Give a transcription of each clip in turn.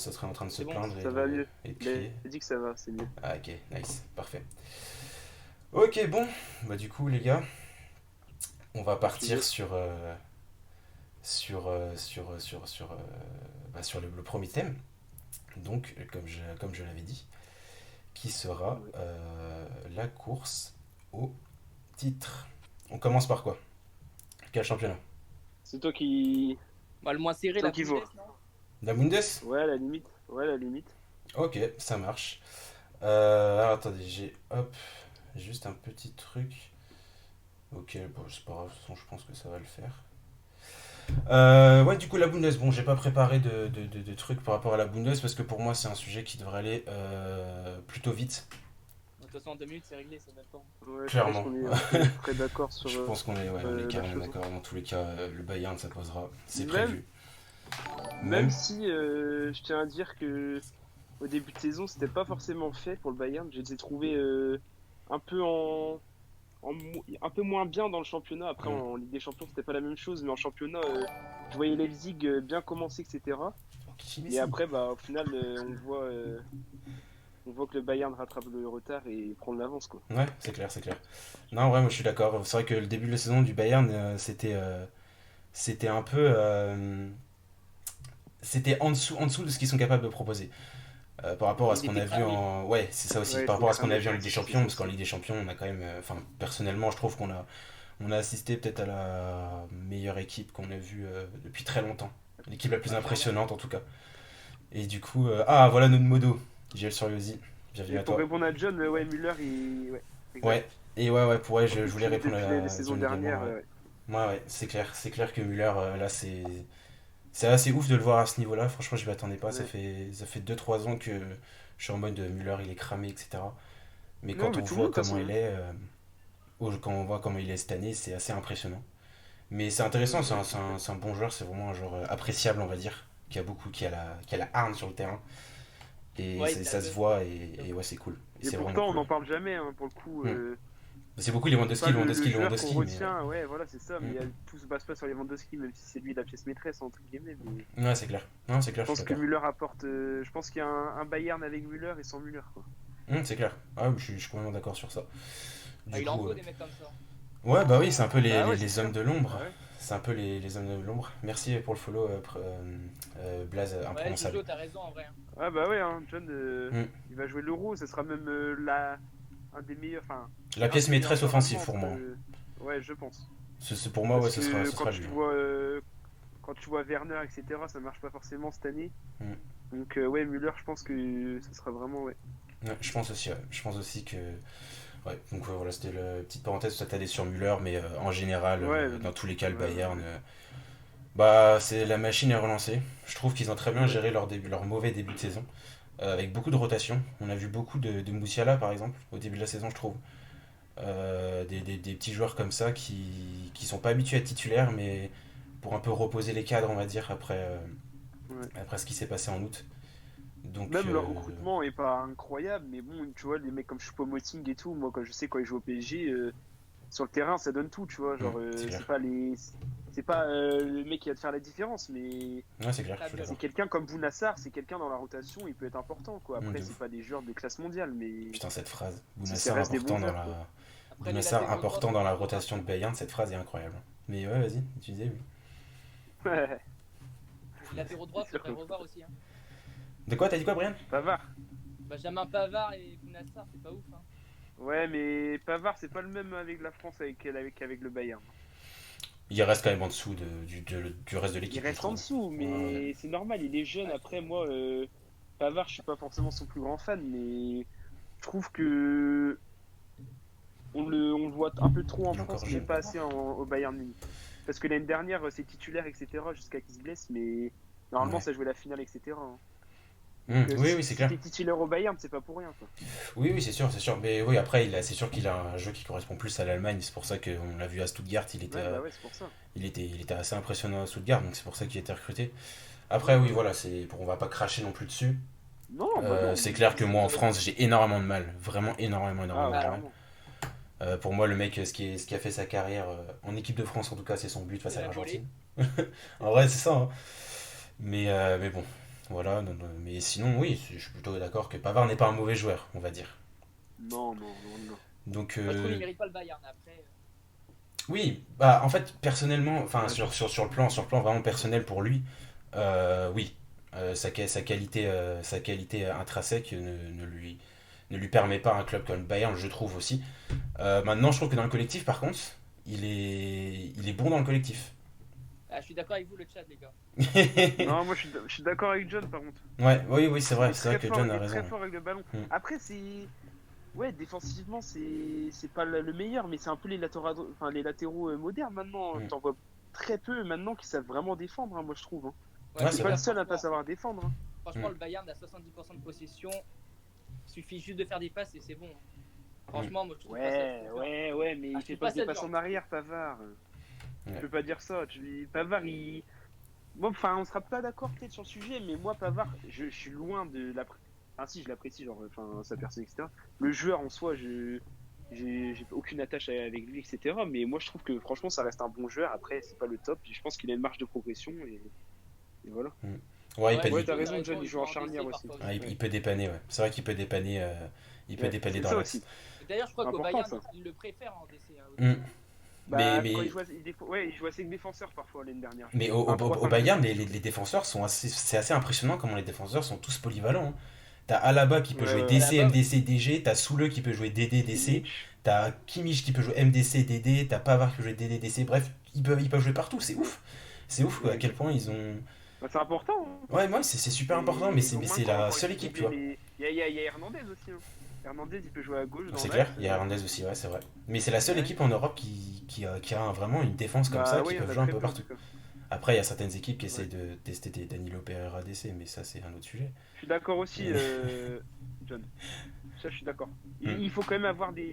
ça serait en train de se C'est bon, plaindre c'est Ça va mieux. et de Il crier. a dit que ça va, c'est mieux. Ah ok, nice, parfait. Ok, bon, bah du coup les gars, on va partir Sujet. sur le premier thème, donc comme je l'avais dit, qui sera Ouais. la course au titre. On commence par quoi? Quel championnat? C'est toi qui. Bah, le moins serré, Toi la qui Bundes, vaut. non? La Bundes? Ouais, à la limite. Ouais, à la limite. Ok, ça marche. Alors attendez, j'ai hop, juste un petit truc. Ok, bon, c'est pas grave, de toute façon, je pense que ça va le faire. Ouais, du coup, la Bundes, bon, j'ai pas préparé de trucs par rapport à la Bundes parce que pour moi, c'est un sujet qui devrait aller plutôt vite, De toute façon, en 2 minutes, c'est réglé, ça date pas. Ouais, je pense clairement. qu'on est à peu près d'accord sur Je pense qu'on est, ouais, on est la carrément chose. d'accord. Dans tous les cas, le Bayern, ça posera, c'est Même, prévu. même Même, si je tiens à dire que au début de saison, c'était pas forcément fait pour le Bayern. Je les ai trouvés un peu un peu moins bien dans le championnat. Après, hmm, en Ligue des Champions, c'était pas la même chose, mais en championnat, je voyais Leipzig bien commencer, etc. Mais Kimmich. après, bah, au final, on voit que le Bayern rattrape le retard et prend de l'avance, quoi. Ouais, c'est clair, c'est clair. Non, ouais, moi je suis d'accord. C'est vrai que le début de la saison du Bayern, c'était un peu. C'était en dessous de ce qu'ils sont capables de proposer. Par rapport à ce Il qu'on était a vu cramé. en. Ouais, c'est ça aussi. Ouais, Par c'est rapport à ce qu'on a cramé, vu en Ligue des Champions, c'est parce qu'en ça. Ligue des Champions, on a quand même. Enfin, personnellement, je trouve on a assisté peut-être à la meilleure équipe qu'on a vue depuis très longtemps. L'équipe la plus Ouais, clairement. impressionnante en tout cas. Et du coup. Ah, voilà notre modo. Gilles Suryosi. Bienvenue Et à pour toi. répondre à John, ouais, Müller, ouais, Ouais. exact. Et ouais, ouais, je voulais répondre Depuis la à saison John également. dernière, Ouais, ouais. ouais, ouais, c'est clair. C'est clair que Müller, là, c'est assez ouf de le voir à ce niveau-là. Franchement, je m'y attendais pas. Ouais. Ça fait 2 3 ans que je suis en mode Müller, il est cramé, etc. Mais Non, quand mais on tout le voit monde, de toute comment façon, il hein. est, quand on voit comment il est cette année, c'est assez impressionnant. Mais c'est intéressant, Ouais, c'est clair. c'est un bon joueur, c'est vraiment un joueur appréciable, on va dire, qui a la hargne sur le terrain. Et Ouais, il ça se tape. voit, et ouais, c'est cool. Et Et c'est vraiment pourtant, on cool. n'en parle jamais, hein, pour le coup. Hmm. C'est beaucoup Lewandowski, C'est pas le Lewandowski, joueur qu'on Lewandowski, mais retient, ouais, voilà, c'est ça. Mais hmm. tout se passe pas sur Lewandowski, même si c'est lui la pièce maîtresse, entre guillemets. Mais Ouais, c'est clair. Non, c'est je clair, je suis pense que d'accord. Müller apporte. Je pense qu'il y a un Bayern avec Müller et sans Müller, quoi. C'est clair. Ah, je suis complètement d'accord sur ça. Ah, Du il en coup, faut des mecs comme ça. ouais, bah oui, c'est un peu Bah ouais, c'est les hommes sûr. de l'ombre. Bah ouais. C'est un peu les hommes de l'ombre. Merci pour le follow, Blaze Ouais, imprononçable. Jojo, t'as raison en vrai, hein. Ah bah ouais, hein, John, Hmm. il va jouer l'Euro, ce sera même un des meilleurs, enfin, La un pièce des meilleurs maîtresse joueurs offensive allemands, en tout pour cas. moi. Ouais, je pense. Pour moi, ouais, Parce que ce sera lui. quand tu vois Werner, etc., ça marche pas forcément cette année. Hmm. Donc ouais, Müller, je pense que ça sera vraiment, ouais. Ouais, je pense aussi, ouais. Je pense aussi que. Ouais, donc voilà, c'était la petite parenthèse, ça t'allait sur Müller, mais en général, Ouais, dans tous les cas, le ouais, Bayern, ouais. bah, c'est la machine est relancée. Je trouve qu'ils ont très bien Ouais. géré leur mauvais début de saison, avec beaucoup de rotation. On a vu beaucoup de Moussiala, par exemple, au début de la saison, je trouve. Des petits joueurs comme ça qui sont pas habitués à être titulaires, mais pour un peu reposer les cadres, on va dire, Ouais. après ce qui s'est passé en août. Donc, Même leur recrutement est pas incroyable, mais bon, tu vois, les mecs comme Choupo-Moting et tout, moi, quand je sais quand ils jouent au PSG, sur le terrain, ça donne tout, tu vois. Genre, c'est c'est clair. pas le mec qui va te faire la différence, mais Ouais, c'est clair, je La suis gueule. c'est d'accord. quelqu'un comme Bounassar, c'est quelqu'un dans la rotation, il peut être important, quoi. Après, De c'est ouf. pas des joueurs de classe mondiale, mais Putain, cette phrase. ça reste des bons joueurs, quoi. Après, les Bounassar latéraux droits important sont dans la pas incroyables. rotation de Bayern, cette phrase est incroyable. Mais ouais, vas-y, tu disais, oui. Ouais, Les latéraux c'est droits, sûr faudrait que revoir aussi, hein. De quoi, t'as dit quoi, Brian? Pavard. Benjamin Pavard et Bounassar, c'est pas ouf, hein. Ouais, mais Pavard, c'est pas le même avec la France avec le Bayern. Il reste quand même en dessous du reste de Il l'équipe, je reste en trouve. dessous, Ouais, mais c'est normal, il est jeune. Ouais, Après, moi, Pavard, je suis pas forcément son plus grand fan, mais je trouve que on le voit un peu trop en il est encore France, mais jeune, pas Pavard. assez au Bayern Munich. Parce que l'année dernière, c'est titulaire, etc., jusqu'à qu'il se blesse, mais normalement, Ouais. ça jouait la finale, etc., hein. Donc, Oui, oui, c'est si clair. t'es titulaire au Bayern, c'est pas pour rien, quoi. Oui, oui, c'est sûr, c'est sûr. Mais oui, après, c'est sûr qu'il a un jeu qui correspond plus à l'Allemagne. C'est pour ça qu'on l'a vu à Stuttgart. Ouais, bah ouais, c'est pour ça. Il était assez impressionnant à Stuttgart, donc c'est pour ça qu'il a été recruté. Ouais, Après, oui, ouais. voilà, on va pas cracher non plus dessus. Non, bah non, C'est mais clair que moi en T'as raison. France, j'ai énormément de mal. Vraiment énormément, ah, énormément de Bah, mal. clairement. Pour moi, le mec, ce qui a fait sa carrière en équipe de France, en tout cas, c'est son but face c'est à la volée. l'Argentine. En vrai, c'est ça, hein. Mais bon, Voilà, non, non, mais sinon, oui, je suis plutôt d'accord que Pavard n'est pas un mauvais joueur, on va dire. Non, non, non, non. Donc, Moi, je trouve qu'il mérite pas le Bayern. Après, oui, bah en fait, personnellement, enfin, Ouais, sur le plan vraiment personnel pour lui, oui. Sa qualité intrinsèque ne lui permet pas un club comme le Bayern, je trouve aussi. Maintenant, je trouve que dans le collectif, par contre, il est bon dans le collectif. je suis d'accord avec vous, le chat, les gars. Non, moi je suis d'accord avec John par contre. Ouais, oui, oui, Il est c'est vrai très que fort, John il a est raison. très fort avec le ballon. Mm. Après, c'est. Ouais, défensivement, c'est pas le meilleur, mais c'est un peu les latéraux, enfin, les latéraux modernes maintenant. Mm. T'en vois très peu maintenant qui savent vraiment défendre, hein, moi je trouve. Hein. Ouais, Ouais, C'est c'est pas le vrai. seul à pas savoir défendre. Hein. Franchement, Mm. le Bayern a 70% de possession. Il suffit juste de faire des passes et c'est bon. Franchement, moi, je trouve pas ça Ouais, trop fort. ouais, mais Ah, il je fait trouve pas pas que des ça passes dur. en arrière, Pavard. Tu Ouais. peux pas dire ça. Pavard, il. Bon, enfin, on sera pas d'accord peut-être sur le sujet, mais moi, Pavard, je suis loin de l'apprécier. Ah si, je l'apprécie, genre, enfin, sa personne, etc. Le joueur en soi, j'ai aucune attache avec lui, etc. Mais moi, je trouve que franchement, ça reste un bon joueur. Après, c'est pas le top. Je pense qu'il a une marge de progression et voilà. Ouais, Ouais, Ouais, t'as il a raison, John, il joue en DC charnière aussi. parfois ah, aussi. il peut dépanner, ouais. C'est vrai qu'il peut dépanner, Ouais, c'est dans ça l'axe. aussi. D'ailleurs, je crois C'est qu'au important, Bayern, ça. il le préfère en DC. Hein, Mm. Bah, quand Mais, ouais, il joue assez que défenseur parfois l'année dernière, je mais trouve. Enfin, au 3-5-2. Bayern, les défenseurs sont assez. C'est assez impressionnant comment les défenseurs sont tous polyvalents. Hein. T'as Alaba qui peut Ouais, jouer ouais, ouais. DC, Là-bas, ouais. MDC, DG. T'as Soule qui peut jouer DD, DC. Kimmich. T'as Kimmich qui peut jouer MDC, DD. T'as Pavard qui peut jouer DD, DC. Bref, ils peuvent jouer partout. C'est ouf. C'est ouf quoi, à Ouais, quel point ils ont. bah, c'est important. Hein. Ouais, moi, c'est super important, mais Ils ont moins c'est de corps la pour seule équipe, tu exécuter vois. les. Il y a Hernandez aussi. Hein. Hernandez, il peut jouer à gauche dans C'est l'axe. clair, il y a Hernandez aussi, ouais, c'est vrai. Mais c'est la seule Ouais. équipe en Europe qui a vraiment une défense comme ça, Bah qui oui, il y peuvent en a jouer un très peu peu en partout. tout cas. Après, il y a certaines équipes qui Ouais. essayent de tester des Danilo Pereira DC, mais ça, c'est un autre sujet. Je suis d'accord aussi, Mais- John. Ça, je suis d'accord. Hmm. Il faut quand même avoir des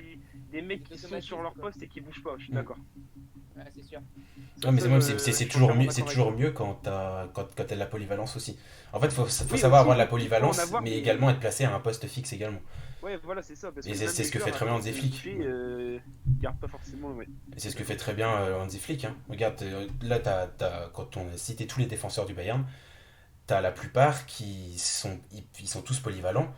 mecs qui Des sont sur leur automatismes, quoi. poste et qui bougent pas. Je suis Hmm. d'accord. Ouais, c'est sûr. Non, mais Ça, c'est je suis toujours entièrement mieux, c'est d'accord avec toujours toi. mieux quand t'as de la polyvalence aussi. En fait, faut Oui, savoir aussi, avoir de la il faut en polyvalence, avoir, mais mais également être placé à un poste fixe également. ouais, voilà, c'est ça. Parce Et que c'est même c'est les ce que fait joueurs, très à bien force Hansi de Flick. bouger, ils gardent pas forcément. Ouais. Et c'est ce que fait très bien Hansi Flick. Hein. Regarde, là, quand on a cité tous les défenseurs du Bayern, t'as la plupart ils sont tous polyvalents,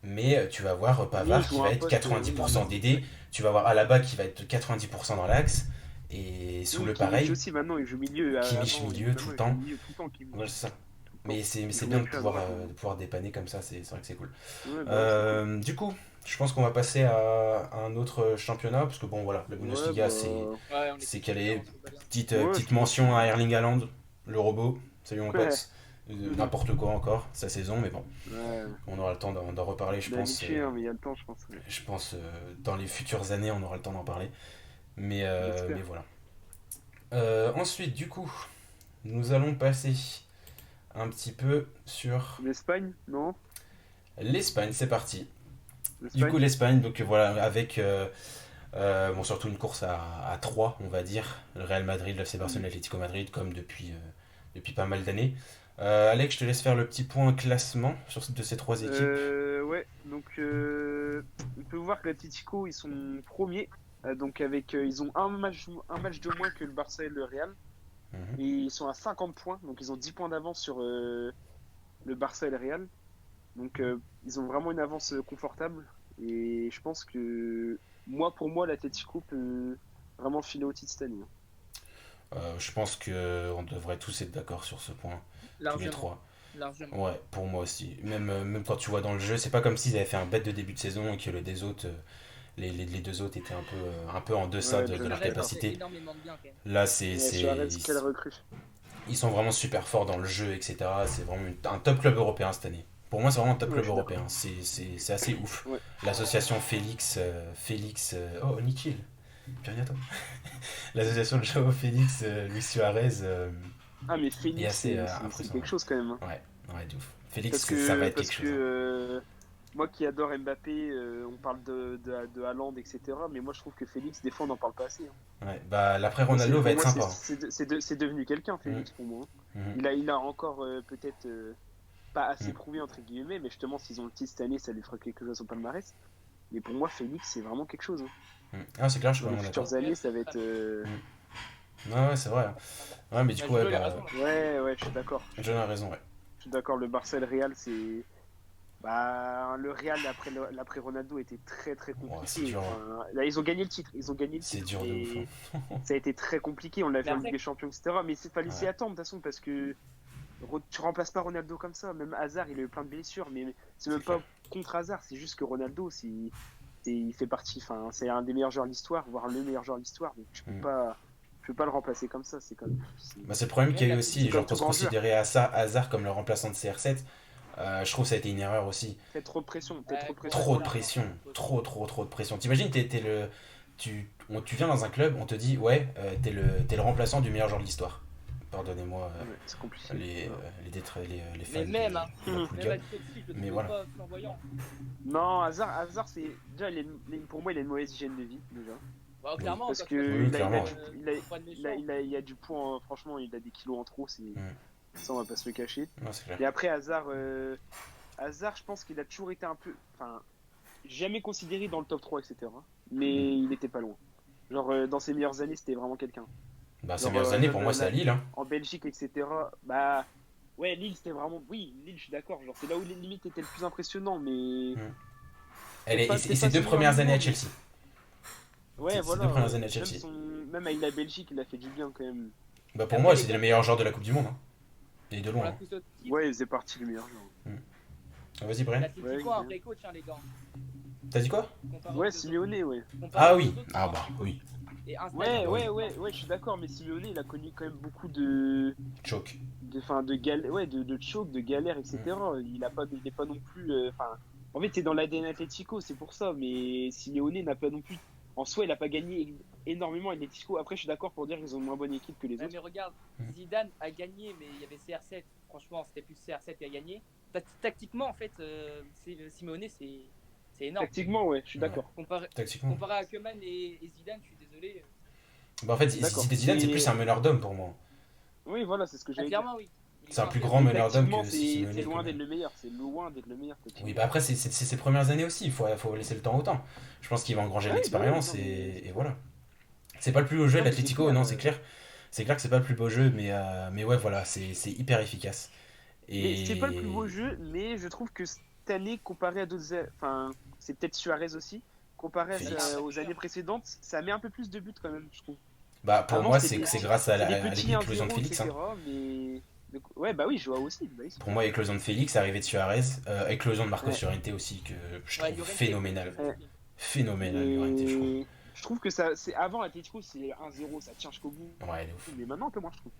mais tu vas avoir Mais ils Pavard qui jouent va un être poste, oui, 90% DD, tu vas avoir Alaba qui va être 90% dans l'axe, et sous oui, le Kimmich pareil, aussi, maintenant, il joue milieu. Kimmich Avant, milieu tout maintenant, le il joue temps. milieu tout le temps, Kimmich. Ouais, c'est ça. Tout le temps. Mais Il c'est joue bien même plus à droite. de pouvoir dépanner comme ça, c'est vrai que c'est cool. Ouais, bah ouais, c'est cool. Du coup, je pense qu'on va passer à un autre championnat, parce que bon, voilà, la Ouais, Bundesliga, Ouais, on est c'est tous calé. d'accord sur le Bayern. ouais, je Petite trouve aussi. mention à Erling Haaland, le robot. Salut mon Ouais. pote. N'importe quoi encore, sa saison, mais bon, Ouais. on aura le temps d'en reparler, Je suis habitué, hein, mais il y a le temps, je pense. Ouais. dans les futures années, on aura le temps d'en parler. J'espère. Mais voilà. Ensuite, du coup, nous allons passer un petit peu sur L'Espagne, non? l'Espagne, c'est parti. Du L'Espagne? coup, l'Espagne, donc voilà, avec bon, surtout une course à 3, on va dire. Le Real Madrid, le FC Barcelone, l'Atlético Madrid, comme depuis pas mal d'années. Alex, je te laisse faire le petit point classement de ces trois équipes. Ouais, donc on peut voir que l'Atlético, ils sont premiers. Donc avec, ils ont un match de moins que le Barça et le Real. Mhm. Et ils sont à 50 points, donc ils ont 10 points d'avance sur le Barça et le Real. Donc ils ont vraiment une avance confortable. Et je pense que pour moi, l'Atlético peut vraiment filer au titre cette année. Hein. Je pense qu'on devrait tous être d'accord sur ce point, tous les Largement. trois. Largement. Ouais, pour moi aussi. Même quand tu vois dans le jeu, c'est pas comme s'ils avaient fait un bête de début de saison et que les deux autres étaient un peu en deçà Ouais, de John leur Suarez, capacité. c'est énormément de bien quand même. Là, Ouais, Suarez, quelle recrue. ils sont vraiment super forts dans le jeu, etc. C'est vraiment un top club européen cette année. Pour moi, c'est vraiment un top Ouais, club je suis d'accord. européen. C'est assez ouf. Ouais. L'association oh, Nikhil. Puis rien d'autre. L'association de Joao Félix, Luis Suarez, Ah, mais est Phoenix, assez c'est impressionnant. quelque chose quand même. Hein. Ouais, de ouf. Félix, ça va être quelque chose. Moi qui adore Mbappé, on parle de Haaland, etc. Mais moi je trouve que Félix, des fois on n'en parle pas assez. Hein. Ouais, bah l'après Moi, Ronaldo va pour être moi, sympa. c'est devenu quelqu'un, Félix, pour moi. Hein. Mhm. Il a encore peut-être pas assez Mhm. prouvé, entre guillemets, mais justement, s'ils ont le titre cette année, ça lui fera quelque chose au palmarès. Mais pour moi, Félix, c'est vraiment quelque chose. Hein. Mhm. Ah, c'est clair, je suis Dans les vraiment d'accord. futures années, ça va être. Ouais, c'est vrai. Ouais, mais du Bah, coup, ouais, Jules a bah, raison, là. Ouais, je suis d'accord. John a raison, ouais. Je suis d'accord. Le Barça et le Real, c'est. Bah, le Real l'après Ronaldo était très très Ouais, compliqué. c'est dur. Enfin, là, ils ont gagné le titre. Ils ont gagné le C'est titre. dur de ouf. Mais Hein. ça a été très compliqué. On l'a vu en après- Ligue des Champions, etc. Mais il fallait s'y Ouais. attendre de toute façon parce que tu remplaces pas Ronaldo comme ça. Même Hazard, il a eu plein de blessures. Mais c'est même C'est pas clair. contre Hazard. C'est juste que Ronaldo, il fait partie. Enfin, c'est un des meilleurs joueurs de l'histoire, voire le meilleur joueur de l'histoire. Donc je peux pas le remplacer comme ça. C'est comme. Bah, c'est le problème qu'il y a eu Même aussi, c'est genre comme tout grand joueur. considérer Hazard comme le remplaçant de CR7, je trouve que ça a été une erreur aussi. Peut-être trop de pression. Peut-être trop de pression. Trop de Voilà. pression, trop de pression. T'imagines, tu viens dans un club, on te dit, ouais, t'es le remplaçant du meilleur joueur de l'histoire. Pardonnez-moi Ouais, c'est compliqué. les fans Mais même, de hein, Liverpool même Gab. à Chelsea, je le Mais trouve voilà. pas flamboyant. Non, Hazard c'est. Déjà, pour moi, il a une mauvaise hygiène de vie, déjà. Bah, clairement, Parce quand que tu vas Oui, il a, clairement, pas de il a du poids, franchement, il a des kilos en trop, ça, on va pas se le cacher. Non, c'est clair. Et après, Hazard, je pense qu'il a toujours été un peu. Enfin, jamais considéré dans le top 3, etc. Mais il était pas loin. Genre, dans ses meilleures années, c'était vraiment quelqu'un. Bah, ces Genre, meilleures années, pour même, moi, c'est à Lille. Hein. En Belgique, etc. Bah. Ouais, Lille, c'était vraiment. Oui, Lille, je suis d'accord. Genre, c'est là où les limites étaient le plus impressionnant, mais. Et pas- ses c'est pas deux son premières meilleur années à niveau, Chelsea. Ouais, Ses voilà. deux premières années à Même, Chelsea. même avec la Belgique, il a fait du bien quand même. Bah, pour Après, moi, les c'était gars- le meilleur joueur de la Coupe du Monde. Hein. Et de Pour loin. la Hein. course au titre, Ouais, il faisait partie du meilleur joueur. Vas-y, Brian. l'Atlético Ouais, a un bien. vrai coach, hein, les gars. T'as dit quoi? Comparé Ouais, aux deux Simeone, ouais. autres- comparé Ah aux oui. deux autres, Ah c'est bah, un coach. oui. Et installé. Ouais, je suis d'accord, mais Simeone, il a connu quand même beaucoup Choke. de choke, de galères, etc. Il est pas non plus, en fait, c'est dans l'ADN Atlético, c'est pour ça, mais Simeone n'a pas non plus, en soi, il a pas gagné énormément Atlético. Après, je suis d'accord pour dire qu'ils ont une moins bonne équipe que les Ouais, autres. mais regarde, Mm. Zidane a gagné, mais il y avait CR7. Franchement, c'était plus CR7 qui a gagné. Tactiquement, en fait, Simeone, c'est énorme. Tactiquement, ouais, je suis Ouais. d'accord. Tactiquement. Comparé à Koeman et Zidane, je suis désolé. Bah, en fait, D'accord. Zidane, c'est Et- plus un meneur d'homme pour moi. Oui, voilà, c'est ce que Ah, j'allais dire. clairement, oui. Il C'est un est plus pas- grand meneur d'homme Tactiquement, que c'est Simeone. c'est quand loin même. d'être le meilleur. C'est loin d'être le meilleur. tactiquement. Oui, bah après, c'est ses premières années aussi. Faut laisser le temps au temps. Je pense qu'il va engranger de Ouais, l'expérience bah oui, non, mais- et voilà. C'est pas le plus beau jeu Non, de mais c'est l'Atlético, clair, non, c'est clair. C'est clair que c'est pas le plus beau jeu, mais ouais, voilà, c'est hyper efficace. Mais c'est pas le plus beau jeu, mais je trouve que cette année, comparé à d'autres. Enfin, c'est peut-être Suarez aussi. Comparé Félix. aux années précédentes, ça met un peu plus de buts quand même, je trouve. Bah, pour Avant, moi, c'était c'est des- grâce à C'est des petits l'éclosion de 1-0, Félix. Hein. etc. Mais. Ouais, bah oui, je vois aussi. Bah oui, c'est Pour moi, éclosion de Félix, arrivée de Suarez, éclosion de Marcos Ouais. Llorente aussi, que je Ouais, trouve Llorente, phénoménal. Ouais. Phénoménal, Llorente, je trouve. Et je trouve que ça, c'est avant Atletico, c'est 1-0, ça tient jusqu'au bout. Ouais, elle est ouf. Mais maintenant, un peu moins, je trouve.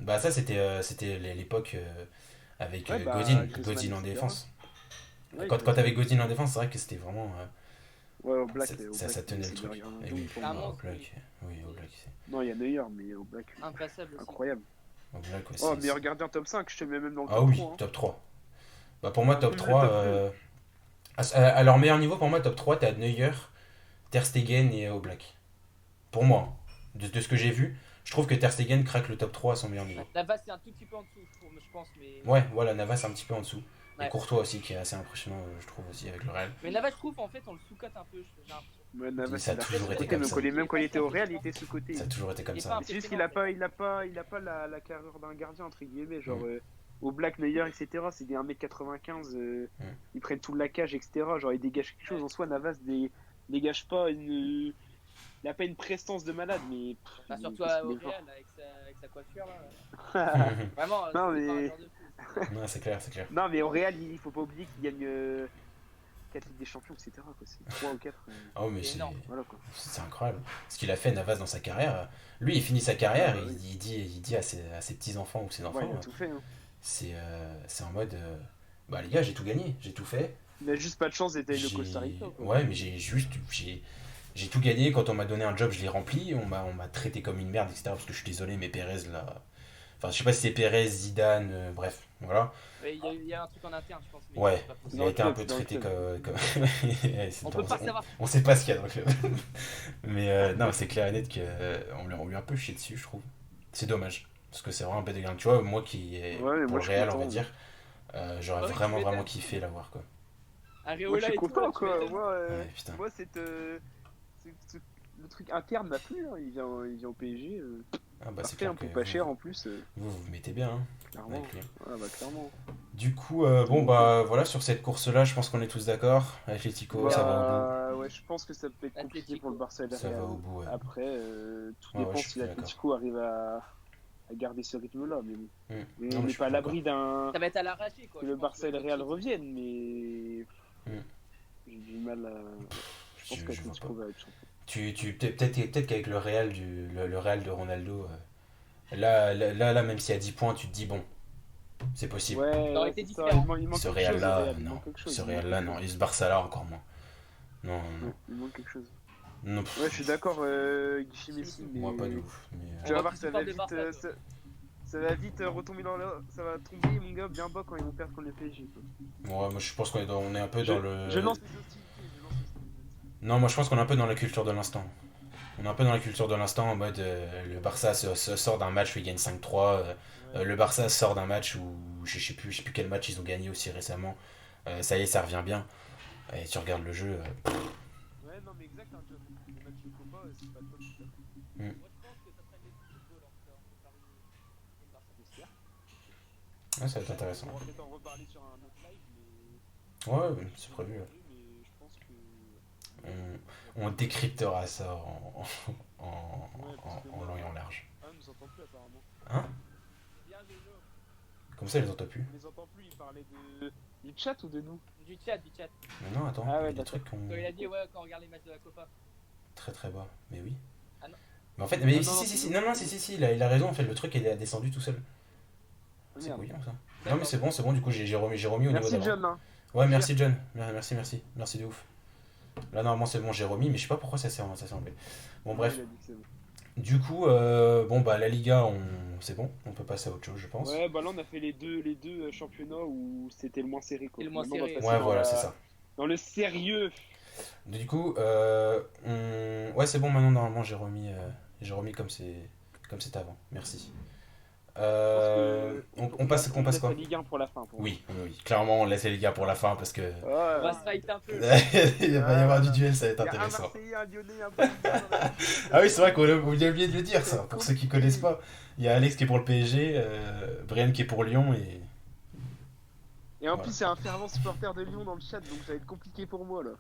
Bah, ça, c'était l'époque avec Ouais, bah, Godin, Griezmann, Godin en etc. défense. Ouais, Quand t'avais Godin en défense, c'est vrai que c'était vraiment. Ouais, au Black. Ça tenait le truc. Et oui, Ah, au non, Black. Oui, au Black, c'est. Non, il y a Neuer, mais au Black, Impassable aussi. incroyable. Au Black, ouais, Oh, c'est- meilleur gardien top 5, je te mets même dans le Ah top oui, 3. Hein. top 3. Bah pour moi, top Même le 3. top À leur meilleur niveau, pour moi, top 3, t'as Neuer, Ter Stegen et Oblak. Pour moi, de ce que j'ai vu, je trouve que Ter Stegen craque le top 3 à son meilleur niveau. La base, c'est un tout petit peu en dessous, je pense. Mais, Ouais, voilà, Navas un petit peu en dessous. Et Ouais. Courtois aussi, qui est assez impressionnant, je trouve, aussi, avec le Real. mais Navas, je trouve, en fait, on le sous-cote un peu. J'ai l'impression. Ouais, Navas, Ça a il toujours été sous-coté, comme même ça. même quand il était au Real, il était sous-côté. Ça a toujours été comme Il est ça. pas C'est juste qu'il a pas la carrure d'un gardien, entre guillemets. Genre, au Black, Neuer, etc. C'est des 1m95, ils prennent tout la cage, etc. Genre, ils dégagent quelque chose. En soi, Navas dégage pas une. Il a pas une prestance de malade, mais. Enfin, surtout qu'est-ce au qu'il est fort. Real, avec sa coiffure, là. Vraiment, Non, c'est mais- pas un joueur de fou. Non, c'est clair, c'est clair. Non, mais au Real, il faut pas oublier qu'il gagne 4 Ligues des Champions, etc. Quoi. C'est 3 ou 4. Oh, mais C'est c'est. énorme. Voilà quoi. C'est incroyable. Ce qu'il a fait, Navas, dans sa carrière. Lui, il finit sa carrière, Ouais, et ouais. il dit à ses petits-enfants ou ses enfants, Ouais, il a tout fait. Hein. c'est en mode. Bah, les gars, j'ai tout gagné, j'ai tout fait. Il a juste pas de chance d'être avec le J'ai- Costa Rica. Quoi. Ouais, mais j'ai tout gagné. Quand on m'a donné un job, je l'ai rempli. On m'a traité comme une merde, etc. Parce que je suis désolé, mais Pérez, là. Enfin, je sais pas si c'est Pérez, Zidane, bref, voilà. Ouais, il y a un truc en interne, je pense. mais Ouais, c'est pas possible. il Dans a le été un club, peu dans le traité club. comme. Ouais, c'est On pas- peut pas savoir. on sait pas ce qu'il y a dans le club. Mais non, c'est clair et net qu'on lui a un peu chié dessus, je trouve. C'est dommage. Parce que c'est vraiment un peu dégueulasse. Tu vois, moi qui est Ouais, mais pour moi, le je suis Real, on va content. dire, j'aurais Ah oui, vraiment, tu vraiment m'étonnes. kiffé l'avoir, quoi. Moi, Areola je suis et tout, content là, tu quoi. m'étonnes. Moi, Ouais, putain. moi le truc interne n'a plus, hein. Il vient au PSG. Ah bah c'est Parfait, clair hein, que pour pas cher en plus. vous mettez bien hein, Clairement. avec lui. Ah bah clairement. Du coup, bon Donc, bah voilà, sur cette course-là, je pense qu'on est tous d'accord. Atlético, ça va au bout. bah ouais, je pense que ça peut être compliqué pour le Barça et le Ça va Real. au bout, ouais. Après, tout Ouais, ouais, dépend je suis si d'accord. l'Atlético arrive à garder ce rythme-là. Mais bon. Non, On mais n'est je pas à suis l'abri d'un Ça va être à l'arraché, quoi. que je le pense, Barça et le comme Real tu dis. reviennent, mais Mm. j'ai du mal à. Je pense Je vois qu'Atlético pas. va être champion. Peut-être qu'avec le Real, le Real de Ronaldo, même s'il y a 10 points, tu te dis bon, c'est possible. Ouais, Ça aurait ouais, été c'est ça. différent. Il manque Ce quelque chose au Real-là, Real. Il non. manque quelque chose. Ce il manque Real-là, quelque non. chose. Et ce Barça-là, encore moins. Non, non, Ouais, il manque quelque chose. non. Ouais, je suis d'accord, Guichy Messi, mais. Moi, pas de ouf. Mais, Tu vas On voir, voit ça qu'il va supporte le vite, Barça, toi. ça va vite retomber dans le. Ça va tomber, mon gars, bien bas quand ils vont perdre contre le PSG. Quoi. ouais, moi, je pense qu'on est un peu Je, dans le. je lance les hostilités, je lance les hostilités. Non, moi, je pense qu'on est un peu dans la culture de l'instant. On est un peu dans la culture de l'instant en mode le Barça se sort d'un match où il gagne 5-3. Ouais. Le Barça sort d'un match où je sais plus quel match ils ont gagné aussi récemment. Ça y est, ça revient bien. Et tu regardes le jeu. Ouais, non, mais exact, hein, tu vois, les matchs de Copa, c'est pas top. C'est top. Moi, je pense que ça sera une équipe de football en tout cas, entre Paris et le Barça. J'espère. Ouais, ça va être intéressant. On va peut-être en reparler sur un autre live, mais. Ouais, c'est prévu. Ouais. Mais je pense que. On décryptera ça en, Ouais, parce que en long et en large. Ah, on nous entend plus apparemment. Hein? Bien joué, Jo. Comme ça, ils les entendent plus. On les entend plus, ils parlaient du chat ou de nous? Du chat, du chat. Mais non, attends, Ah ouais, il y a des d'accord. trucs qu'on. Quand il a dit, ouais, quand on regarde les matchs de la Copa. Très très bas. Mais oui. Ah non. Mais en fait, mais Non, si, non, si, c'est si, nous. non, non, si, il a raison, en fait, le truc, il est descendu tout seul. Ah, C'est merde. bouillant ça. Non, D'accord. mais c'est bon, du coup, j'ai remis au niveau Merci d'avant. John. Hein. Ouais, merci John. Merci de ouf. Là, normalement, c'est bon, j'ai remis, mais je sais pas pourquoi ça s'est enlevé. Bon, bref. Il a dit que c'est bon. Du coup, bon, bah, la Liga, c'est bon, on peut passer à autre chose, je pense. Ouais, bah là on a fait les deux championnats où c'était le moins serré quoi. Et le moins Maintenant, on va serré. passer Ouais, dans voilà, la- c'est ça. Dans le sérieux. Du coup, ouais, c'est bon, maintenant, normalement, j'ai remis comme c'était avant. Merci. On passe laisse quoi? la Ligue 1 pour la fin. Pour Oui, clairement, on laisse les Ligas pour la fin parce que moi. On va Ouais. se fight un peu. il va y avoir du duel, ça va être Il y a un intéressant. Marseillais, un Lyonnais, un Parisien dans la- Ah oui, c'est vrai qu'on a oublié de le dire, ça. Pour ceux qui connaissent pas, il y a Alex qui est pour le PSG, Brian qui est pour Lyon et. Et en Voilà. plus, il y a un fervent supporter de Lyon dans le chat, donc ça va être compliqué pour moi là.